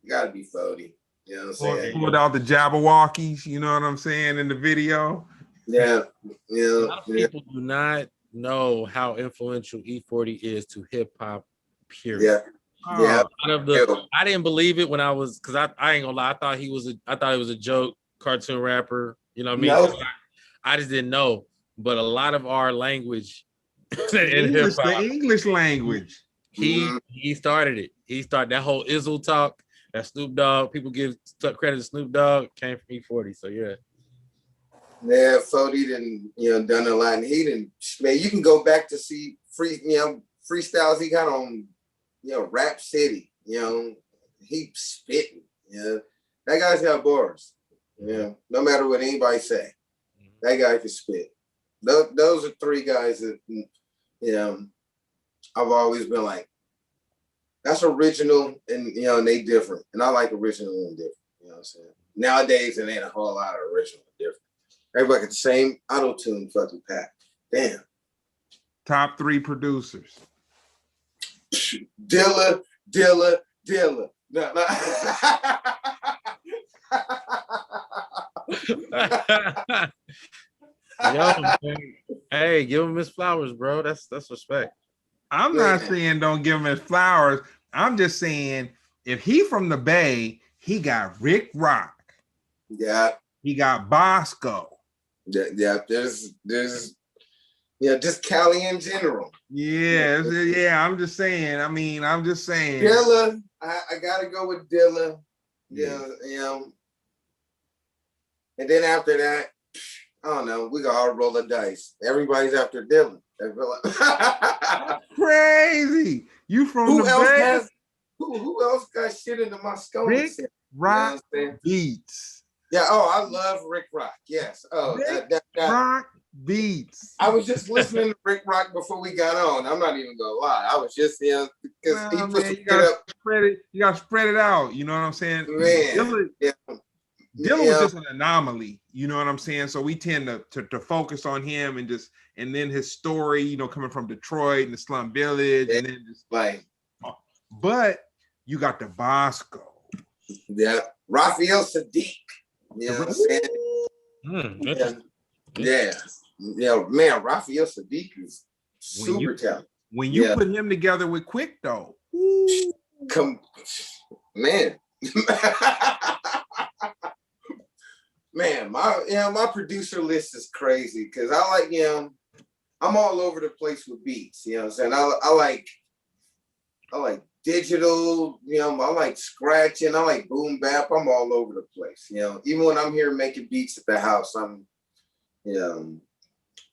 S3: You gotta be 40. You know what I'm saying?
S1: Pulled out the Jabberwockies, you know what I'm saying, in the video.
S3: Yeah.
S2: A lot of people do not know how influential E40 is to hip hop, period.
S3: Yeah.
S2: I didn't believe it when I was, because I ain't gonna lie, I thought he was a joke cartoon rapper. You know what I mean?
S3: No.
S2: I just didn't know. But a lot of our language
S1: in hip-hop, the English language.
S2: He started it. He started that whole Izzle talk, that Snoop Dogg. People give credit to Snoop Dogg, came from E40. So yeah.
S3: Yeah, 40 done done a lot. And he didn't, man, you can go back to see freestyles he got on, Rap City. He spitting. That guy's got bars. No matter what anybody say, that guy can spit. Those are three guys that I've always been like, that's original and and they different. And I like original and different. You know what I'm saying? Nowadays it ain't a whole lot of original and different. Everybody got the same auto-tune fucking pack. Damn.
S1: Top 3 producers.
S3: Dilla. No.
S2: Yo, hey, give him his flowers, bro. That's respect.
S1: I'm not saying don't give him his flowers. I'm just saying if he from the Bay, he got Rick Rock.
S3: Yeah.
S1: He got Bosco.
S3: Yeah. There's just Cali in general.
S1: Yeah. I'm just saying. I'm just saying.
S3: Dilla, I gotta go with Dilla. And then after that, I don't know. We got all roll the dice. Everybody's after Dilla.
S1: Crazy. You from the Bay?
S3: Who else got shit into my skull?
S1: Rick Rock Beats.
S3: Yeah. Oh, I love Rick Rock. Yes. Oh,
S1: Rock Beats.
S3: I was just listening to Rick Rock before we got on. I'm not even gonna lie. I was just because he put
S1: you gotta spread it out. You know what I'm saying?
S3: Man,
S1: Dilla was just an anomaly. You know what I'm saying? So we tend to focus on him and then his story. Coming from Detroit and the slum village, and then just
S3: like.
S1: But you got the Bosco.
S3: Yeah, Raphael Sadiq. You know what I'm saying? Yeah, man, Raphael Sadiq is super talented.
S1: When you put him together with Quick, though,
S3: man, man, my producer list is crazy because I like I'm all over the place with beats. You know what I'm saying? I like digital, I like scratching, I like boom bap. I'm all over the place. Even when I'm here making beats at the house, I'm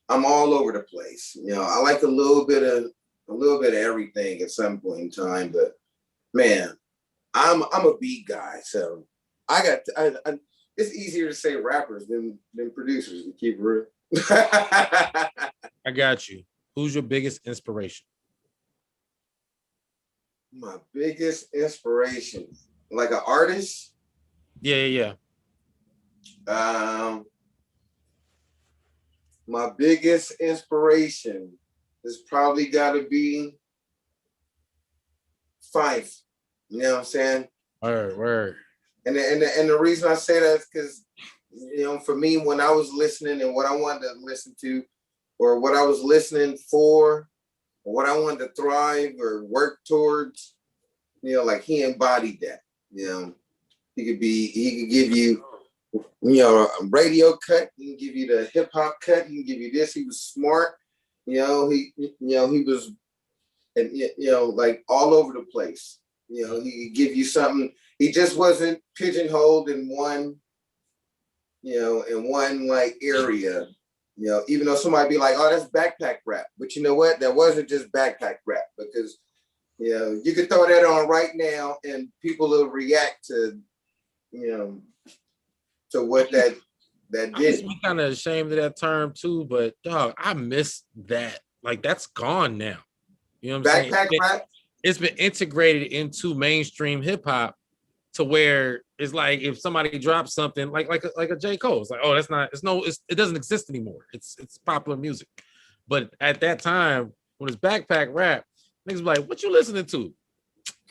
S3: all over the place. I like a little bit of everything at some point in time. But man, I'm a beat guy, so it's easier to say rappers than producers, to keep it real.
S2: I got you. Who's your biggest inspiration?
S3: My biggest inspiration, like an artist?
S2: Yeah.
S3: My biggest inspiration is probably got to be Fife. You know what I'm saying?
S2: Word.
S3: And the reason I say that is because, for me, when I was listening and what I wanted to listen to or what I was listening for, or what I wanted to thrive or work towards, you know, like he embodied that. You know, he could give you, you know, a radio cut, he can give you the hip hop cut, he can give you this. He was smart, he was, and you know, like all over the place. You know, he could give you something. He just wasn't pigeonholed in one, you know, in one like area. You know, even though somebody be like, "Oh, that's backpack rap," but you know what? That wasn't just backpack rap, because you know you could throw that on right now and people will react to, you know, to what that
S2: I
S3: did.
S2: used to be kind of ashamed of that term too, but dog, I miss that. Like that's gone now. You know what I'm saying?
S3: Backpack rap.
S2: It's been integrated into mainstream hip hop to where it's like if somebody drops something like a J. Cole, it's like, oh, it doesn't exist anymore. It's popular music. But at that time, when it's backpack rap, niggas be like, what you listening to?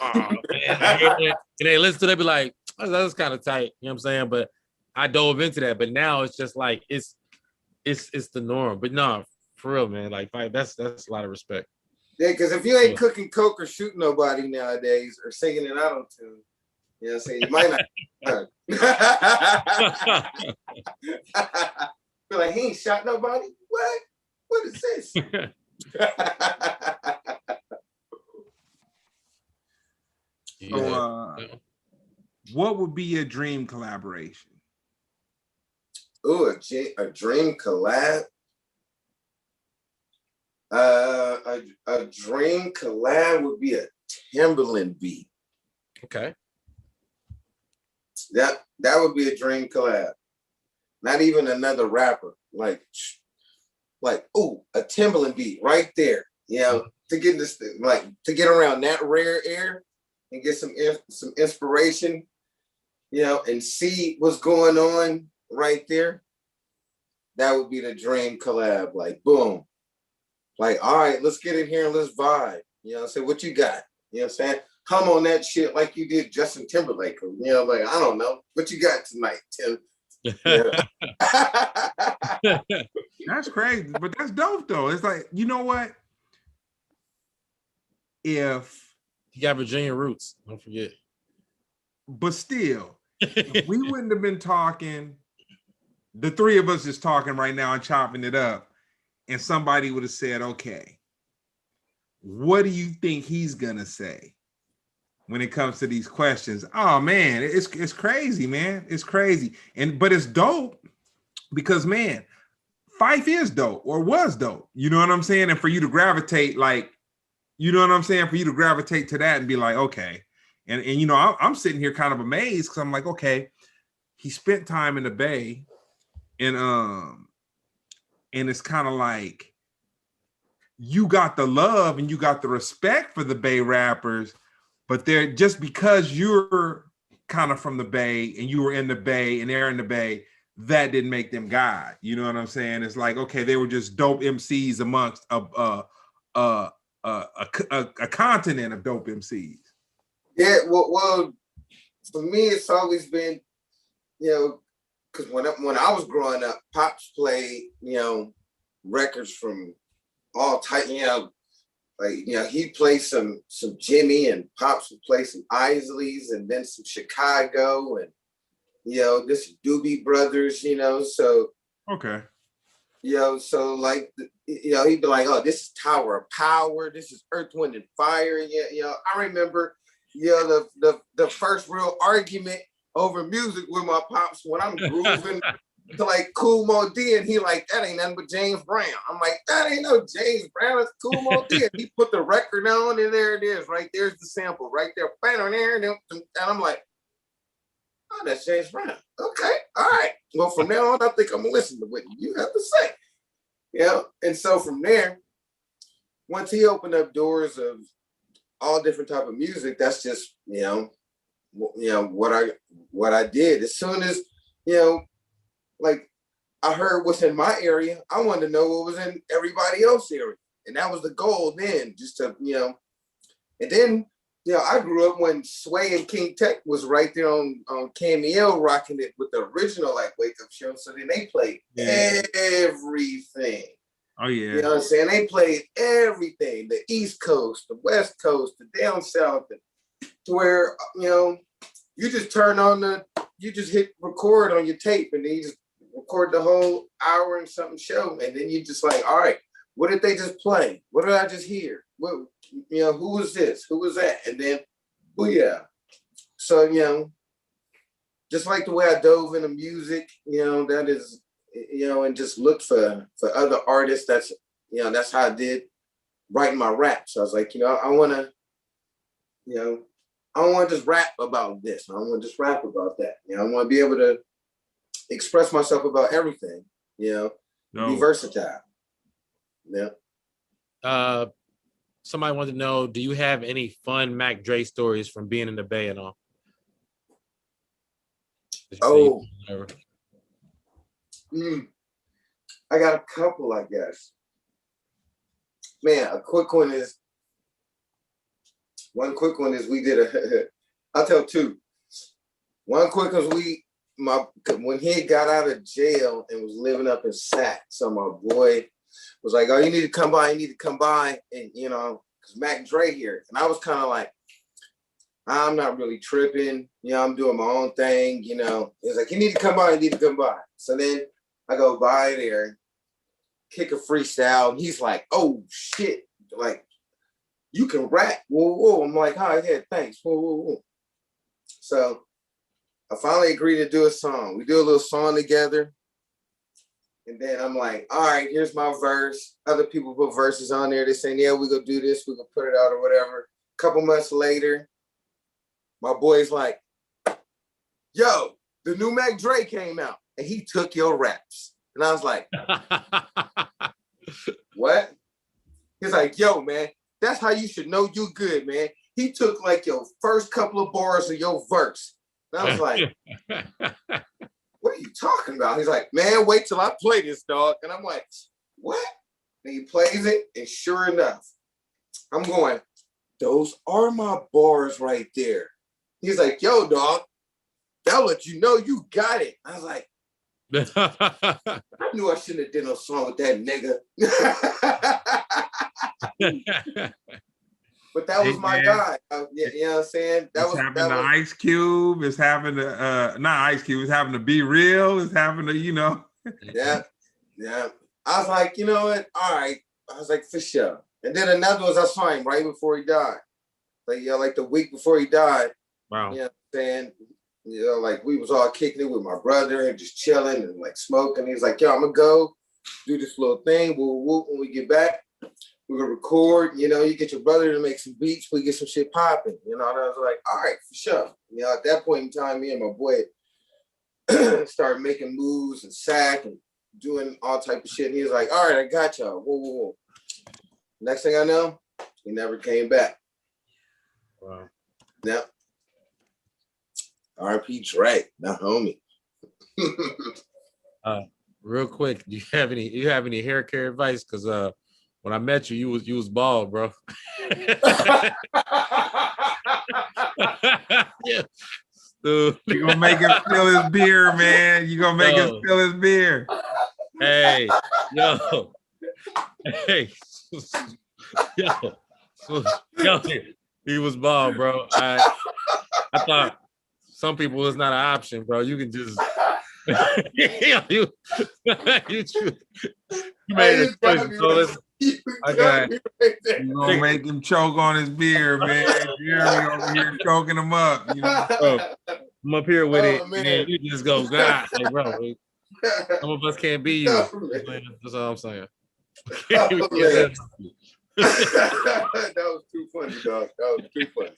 S2: Oh man. And they listen to it, they be like, oh, that's kind of tight. You know what I'm saying? But I dove into that. But now it's just like it's the norm. But no, for real, man. Like that's a lot of respect.
S3: Yeah, because if you ain't cooking coke or shooting nobody nowadays or singing it out on tune, you know what I'm saying, you might not. Feel like he ain't shot nobody. What is this?
S1: So, what would be a dream collaboration?
S3: Ooh, a dream collab. A dream collab would be a Timberland beat.
S2: Okay.
S3: That would be a dream collab. Not even another rapper. Like ooh, a Timberland beat right there. You know, to get this thing, like to get around that rare air and get some inspiration, you know, and see what's going on right there. That would be the dream collab. Like boom. Like, all right, let's get in here and let's vibe. You know, say what you got. You know what I'm saying? Hum on that shit like you did Justin Timberlake. You know, like, I don't know. What you got tonight, Tim? Yeah.
S1: That's crazy, but that's dope though. It's like, you know what? If
S2: you got Virginia roots, don't forget.
S1: But still, if we wouldn't have been talking, the three of us just talking right now and chopping it up, and somebody would have said, okay, what do you think he's gonna say when it comes to these questions? Oh man, it's crazy, man. It's crazy. But it's dope because, man, Fife is dope or was dope. You know what I'm saying? And for you to gravitate, like, you know what I'm saying? For you to gravitate to that and be like, okay. And you know, I'm sitting here kind of amazed because I'm like, okay, he spent time in the Bay, and it's kind of like you got the love and you got the respect for the Bay rappers, but they're just because you're kind of from the Bay and you were in the Bay and they're in the Bay, that didn't make them God. You know what I'm saying? It's like, okay, they were just dope MCs amongst a continent of dope MCs.
S3: Yeah, well, for me, it's always been, you know, because when I was growing up, Pops played, you know, records from all type, you know, like, you know, he'd play some Jimmy, and Pops would play some Isleys, and then some Chicago, and, you know, this Doobie Brothers, you know, so.
S1: Okay.
S3: You know, so like, you know, he'd be like, oh, this is Tower of Power, this is Earth, Wind, and Fire. Yeah, you know, I remember, you know, the first real argument over music with my pops when I'm grooving to like Cool Mo D, and he like, that ain't nothing but James Brown. I'm like, that ain't no James Brown, it's Cool Mo D. And he put the record on, and there it is, right there's the sample, right there, and I'm like, oh, that's James Brown. Okay, all right. Well, from now on, I think I'm gonna listen to what you have to say. You know, and so from there, once he opened up doors of all different type of music, that's just, you know what I did. As soon as, you know, like I heard what's in my area, I wanted to know what was in everybody else's area, and that was the goal then, just to, you know. And then, you know, I grew up when Sway and King Tech was right there on Cameo rocking it with the original like Wake Up Show. So then they played everything.
S1: Oh yeah.
S3: You know what I'm saying? They played everything, the East Coast, the West Coast, the down south, to where, you know, you just you just hit record on your tape and then you just record the whole hour and something show. And then you just like, all right, what did they just play? What did I just hear? What, you know, who was this? Who was that? And then, booyah. So, you know, just like the way I dove into music, you know, that is, you know, and just looked for other artists. That's, you know, that's how I did writing my raps. So I was like, you know, I want to, you know, I don't want to just rap about this. I don't want to just rap about that. You know, I want to be able to express myself about everything, you know, be versatile. Yeah.
S2: Somebody wanted to know, do you have any fun Mac Dre stories from being in the Bay and all?
S3: Oh. I got a couple, I guess. Man, one quick one is we did I'll tell two. One quick one when he got out of jail and was living up in Sac, so my boy was like, oh, you need to come by, and, you know, because Mac Dre here. And I was kind of like, I'm not really tripping, you know, I'm doing my own thing, you know. He was like, you need to come by. So then I go by there, kick a freestyle, and he's like, oh shit, like, you can rap. Whoa, whoa. I'm like, oh yeah, thanks. Whoa, whoa, whoa. So I finally agreed to do a song. We do a little song together. And then I'm like, all right, here's my verse. Other people put verses on there. They're saying, yeah, we're going to do this. We're going to put it out or whatever. A couple months later, my boy's like, yo, the new Mac Dre came out and he took your raps. And I was like, what? He's like, yo, man, that's how you should know you good, man. He took like your first couple of bars of your verse. And I was like, what are you talking about? He's like, man, wait till I play this, dog. And I'm like, what? And he plays it, and sure enough, I'm going, those are my bars right there. He's like, yo, dog, that'll let you know you got it. I was like, I knew I shouldn't have done no song with that nigga. But that was my guy. You know what I'm saying?
S1: It's happened to Ice Cube. It's happened to not Ice Cube. It's happened to Be Real. It's happened to, you know.
S3: Yeah. I was like, you know what? All right. I was like, for sure. And then another was I saw him right before he died. Like, yeah, like the week before he died.
S2: Wow.
S3: You know what I'm saying? You know, like we was all kicking it with my brother and just chilling and like smoking. He's like, yo, I'm gonna go do this little thing. We'll whoop when we get back. We're gonna record, you know, you get your brother to make some beats, we get some shit popping, you know. And I was like, all right, for sure. You know, at that point in time, me and my boy started making moves and sack and doing all type of shit. And he was like, all right, I got y'all. Whoa, whoa, whoa. Next thing I know, he never came back.
S2: Wow.
S3: Yeah. R.I.P. Dre, not homie.
S2: Real quick, do you have any hair care advice? Because when I met you, you was bald, bro. Yeah. Dude.
S1: You gonna make him spill his beer, man. You gonna make him spill his beer.
S2: Hey, yo. Hey. Yo. He was bald, bro. I thought some people is not an option, bro. You can just you made a choice. I got it.
S1: You gonna make him choke on his beer, man. You're over here choking him up. You know?
S2: Bro, I'm up here with it, man. And you just go, God, like, bro. Some of us can't be you. That's all I'm saying.
S3: That was too funny, dog. That was too funny.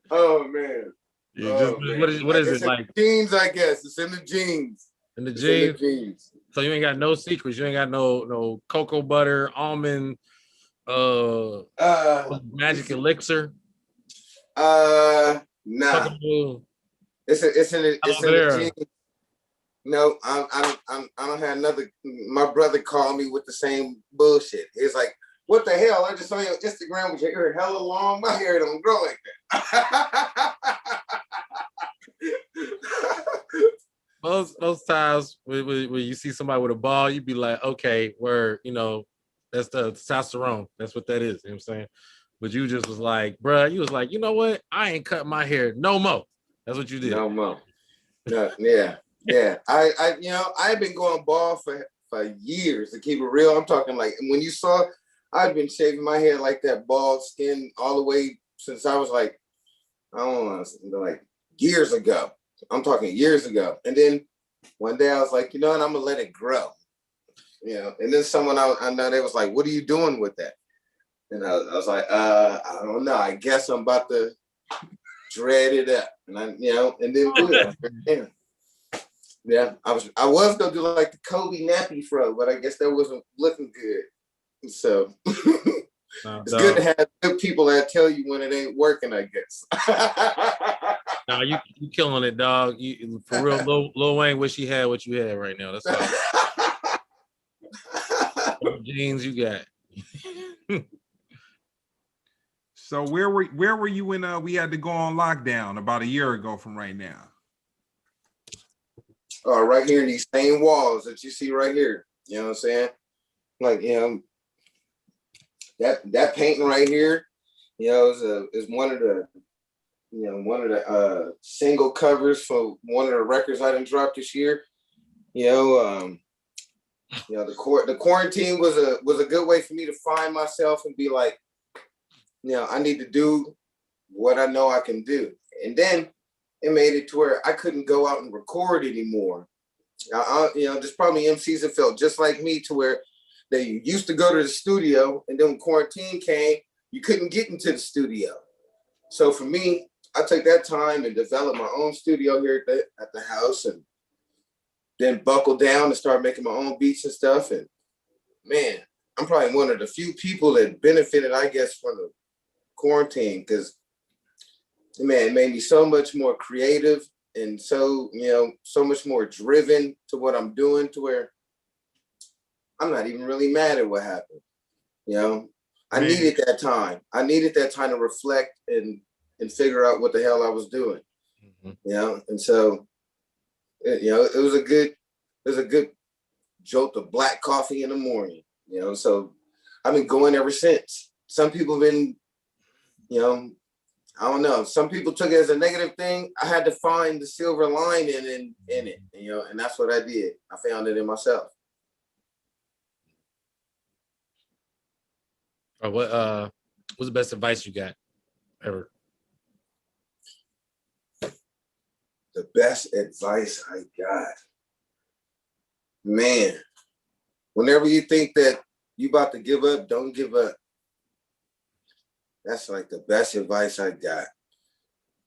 S3: Oh man.
S2: Man. What is it like?
S3: Jeans, I guess. It's in the jeans.
S2: In the jeans. So you ain't got no secrets. You ain't got no cocoa butter, almond, magic elixir.
S3: Nah. It's in the jeans. No, I don't have another. My brother called me with the same bullshit. It's like, what the hell? I just saw your Instagram with your hair hella long. My hair don't grow like that.
S2: Most times when you see somebody with a ball, you be like, okay, where, you know, That's the testosterone. That's what that is. You know what I'm saying? But you just was like, bruh, you was like, you know what? I ain't cutting my hair no more. That's what you did.
S3: No more. No, yeah. I've been going bald for years, to keep it real. I'm talking like, when you saw, I've been shaving my hair like that, bald skin, all the way since I was like, I don't know, like years ago. I'm talking years ago. And then one day I was like, you know what, I'm gonna let it grow. And then someone I know, they was like, what are you doing with that? And I was like, I don't know. I guess I'm about to dread it up. And and then do it. Yeah, I was gonna do like the Kobe nappy fro, but I guess that wasn't looking good. So it's good to have good people that tell you when it ain't working, I guess.
S2: No, you killing it, dog. You, for real, Lil Wayne wish he had what you had right now. That's all. What jeans you got?
S1: So where were you when we had to go on lockdown about a year ago from right now?
S3: Right here in these same walls that you see right here. You know what I'm saying? Like, that painting right here, is one of the single covers for one of the records I done dropped this year. The quarantine was a good way for me to find myself and be like, I need to do what I know I can do. And then it made it to where I couldn't go out and record anymore. There's probably MCs that felt just like me, to where they used to go to the studio, and then when quarantine came, you couldn't get into the studio. So for me, I took that time and developed my own studio here at the house, and then buckled down and started making my own beats and stuff. And man, I'm probably one of the few people that benefited, I guess, from the quarantine, because man, it made me so much more creative and so much more driven to what I'm doing, to where I'm not even really mad at what happened. I needed that time. I needed that time to reflect and figure out what the hell I was doing. Mm-hmm. And so it was a good jolt of black coffee in the morning. So I've been going ever since. Some people have been, I don't know. Some people took it as a negative thing. I had to find the silver lining in it, and that's what I did. I found it in myself.
S2: What's the best advice you got ever?
S3: The best advice I got, man. Whenever you think that you about to give up, don't give up. That's like the best advice I got.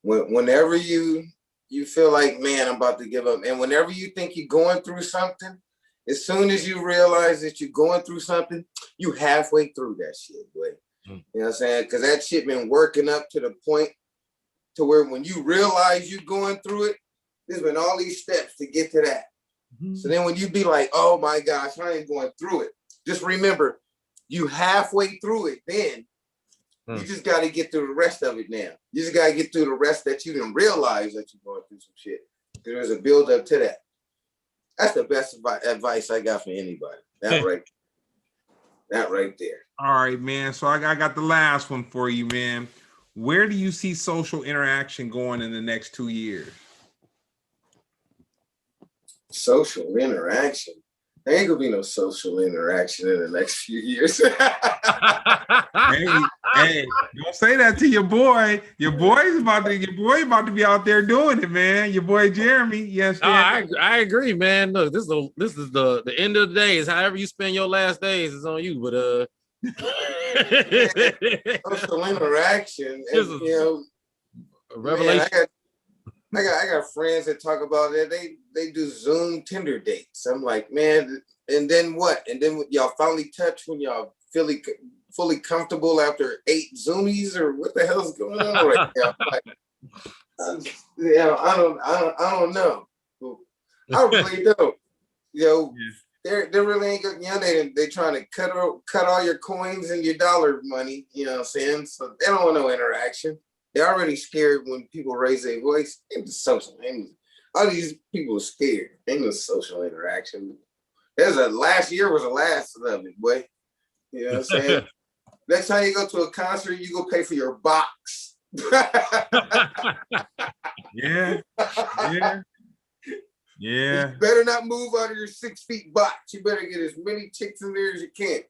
S3: Whenever you feel like, man, I'm about to give up, and whenever you think you're going through something, as soon as you realize that you're going through something, you halfway through that shit, boy. You know what I'm saying? Because that shit been working up to the point to where when you realize you're going through it, there's been all these steps to get to that. Mm-hmm. So then when you be like, oh my gosh, I ain't going through it, just remember, you halfway through it then. You just got to get through the rest of it now. You just got to get through the rest that you didn't realize that you're going through some shit. There's a build up to that. That's the best advice I got for anybody. That right there.
S1: All right, man. So I got the last one for you, man. Where do you see social interaction going in the next 2 years?
S3: Social interaction? There ain't gonna be no social interaction in the next few years.
S1: hey, don't say that to your boy. Your boy about to be out there doing it, man. Your boy Jeremy. Yes,
S2: I agree, man. Look, this is the end of the day. Is however you spend your last days is on you. But
S3: social interaction, and,
S2: revelation.
S3: Man, I got friends that talk about it. They do Zoom Tinder dates. I'm like, man, and then what? And then y'all finally touch when y'all fully comfortable after 8 Zoomies, or what the hell's going on right now? Like, I don't know. I really don't. They really ain't good. They trying to cut all your coins and your dollar money. You know what I'm saying? So they don't want no interaction. They're already scared when people raise their voice. All these people are scared. Ain't no social interaction. Last year was the last of it, boy. You know what I'm saying? Next time you go to a concert, you go pay for your box.
S1: Yeah.
S3: You better not move out of your 6 feet box. You better get as many chicks in there as you can.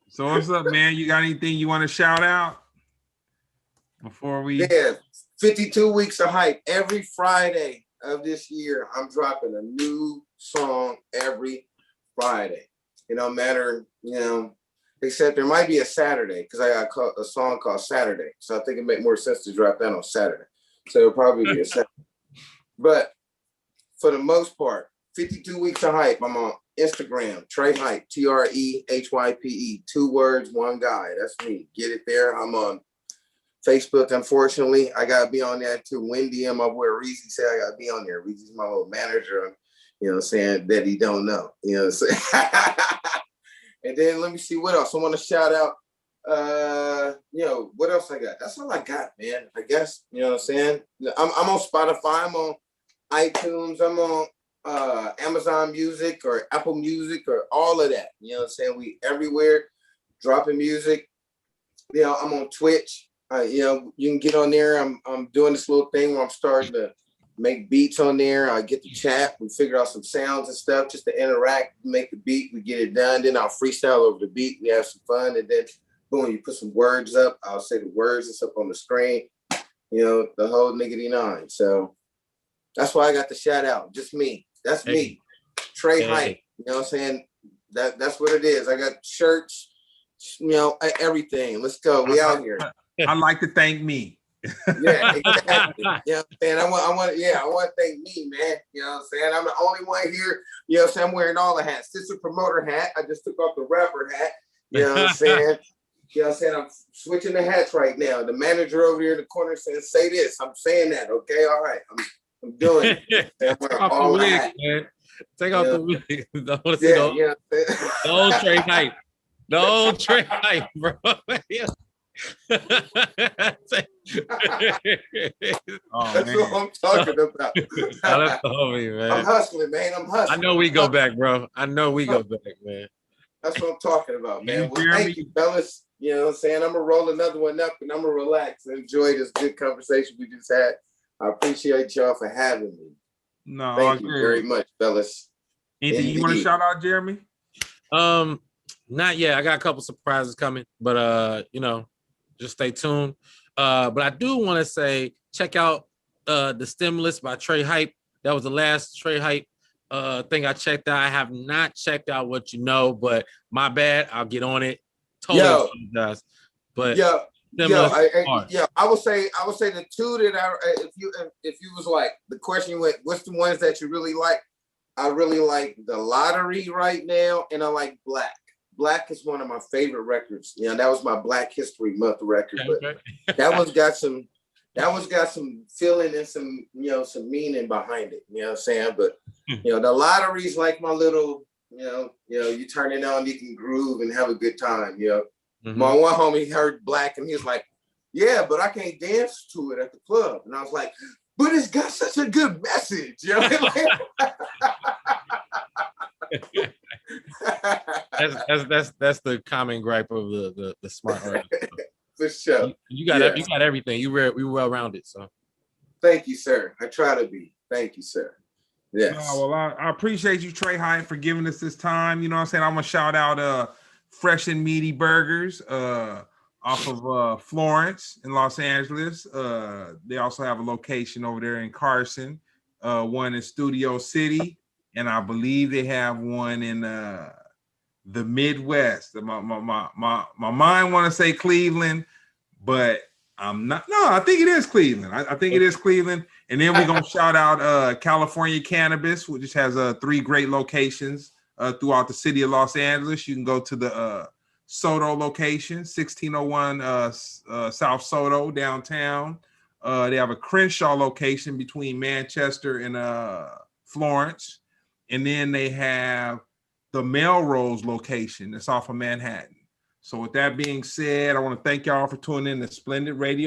S1: So what's up, man? You got anything you want to shout out before we?
S3: Yeah, 52 weeks of hype. Every Friday of this year, I'm dropping a new song every Friday. It don't matter, except there might be a Saturday because I got a song called Saturday. So I think it make more sense to drop that on Saturday. So it'll probably be a Saturday. But for the most part, 52 weeks of hype. I'm on Instagram, Tre Hype, TreHype, 2 words, 1 guy. That's me. Get it there. I'm on Facebook, unfortunately. I gotta be on there too. Wendy and my boy Reezy said I gotta be on there. Reezy's my little manager, you know what I'm saying, that he don't know. You know what I'm saying? And then let me see what else. I want to shout out what else I got? That's all I got, man. I guess, you know what I'm saying? I'm on Spotify, I'm on iTunes, I'm on Amazon Music or Apple Music or all of that. You know what I'm saying? We everywhere dropping music. I'm on Twitch. You can get on there. I'm doing this little thing where I'm starting to make beats on there. I get to chat. We figure out some sounds and stuff just to interact, make the beat. We get it done. Then I'll freestyle over the beat. We have some fun. And then, boom, you put some words up. I'll say the words. It's up on the screen. The whole niggity nine. So that's why I got the shout out. Just me. That's me. Tre Hype. You know what I'm saying? That's what it is. I got shirts, everything. Let's go. We out here.
S1: I'd like to thank me.
S3: Yeah, exactly. And I want to thank me, man. You know what I'm saying? I'm the only one here. You know what I'm saying? I'm wearing all the hats. This is a promoter hat. I just took off the rapper hat. You know what I'm saying? You know what I'm saying? I'm switching the hats right now. The manager over here in the corner says, say this. I'm saying that. Okay, all right. I'm doing it. I'm wearing all the hats.
S2: Take off the wig. Don't want to see
S3: the
S2: old Tre Hype. The old Tre Hype, bro.
S3: That's what I'm talking about.
S2: That's the homie, man.
S3: I'm hustling, man. I'm hustling.
S2: I know we go back, bro. I know we go back, man.
S3: That's what I'm talking about, man. Well, thank you, fellas. You know what I'm saying? I'm going to roll another one up and I'm going to relax and enjoy this good conversation we just had. I appreciate y'all for having me.
S1: No,
S3: thank you very much, fellas.
S1: Anything you want to shout out, Jeremy?
S2: Not yet. I got a couple surprises coming, but just stay tuned. But I do want to say, check out the Stimulus by Tre Hype. That was the last Tre Hype thing I checked out. I have not checked out What You Know, but my bad. I'll get on it. Totally apologize. But
S3: I would say the two that if you was like the question went, what's the ones that you really like? I really like The Lottery right now, and I like Black. Black is one of my favorite records. That was my Black History Month record, but that one's got some feeling and some meaning behind it. You know what I'm saying? But The Lottery's like my little, you turn it on, you can groove and have a good time. Mm-hmm. My one homie heard Black and he was like, yeah, but I can't dance to it at the club. And I was like, but it's got such a good message.
S2: That's the common gripe of the smart artist.
S3: For sure.
S2: You got everything. We well rounded. So
S3: thank you, sir. I try to be. Thank you, sir. Yes.
S1: Well, I appreciate you, Tre Hype, for giving us this time. You know what I'm saying? I'm gonna shout out Fresh and Meaty Burgers off of Florence in Los Angeles. They also have a location over there in Carson, one in Studio City, and I believe they have one in the Midwest. My mind want to say Cleveland, but I'm not. No, I think it is Cleveland. I think it is Cleveland. And then we're gonna shout out California Cannabis, which has 3 great locations throughout the city of Los Angeles. You can go to the Soto location, 1601 South Soto downtown. They have a Crenshaw location between Manchester and Florence, and then they have the Melrose location that's off of Manhattan. So with that being said, I want to thank y'all for tuning in to Splendid Radio.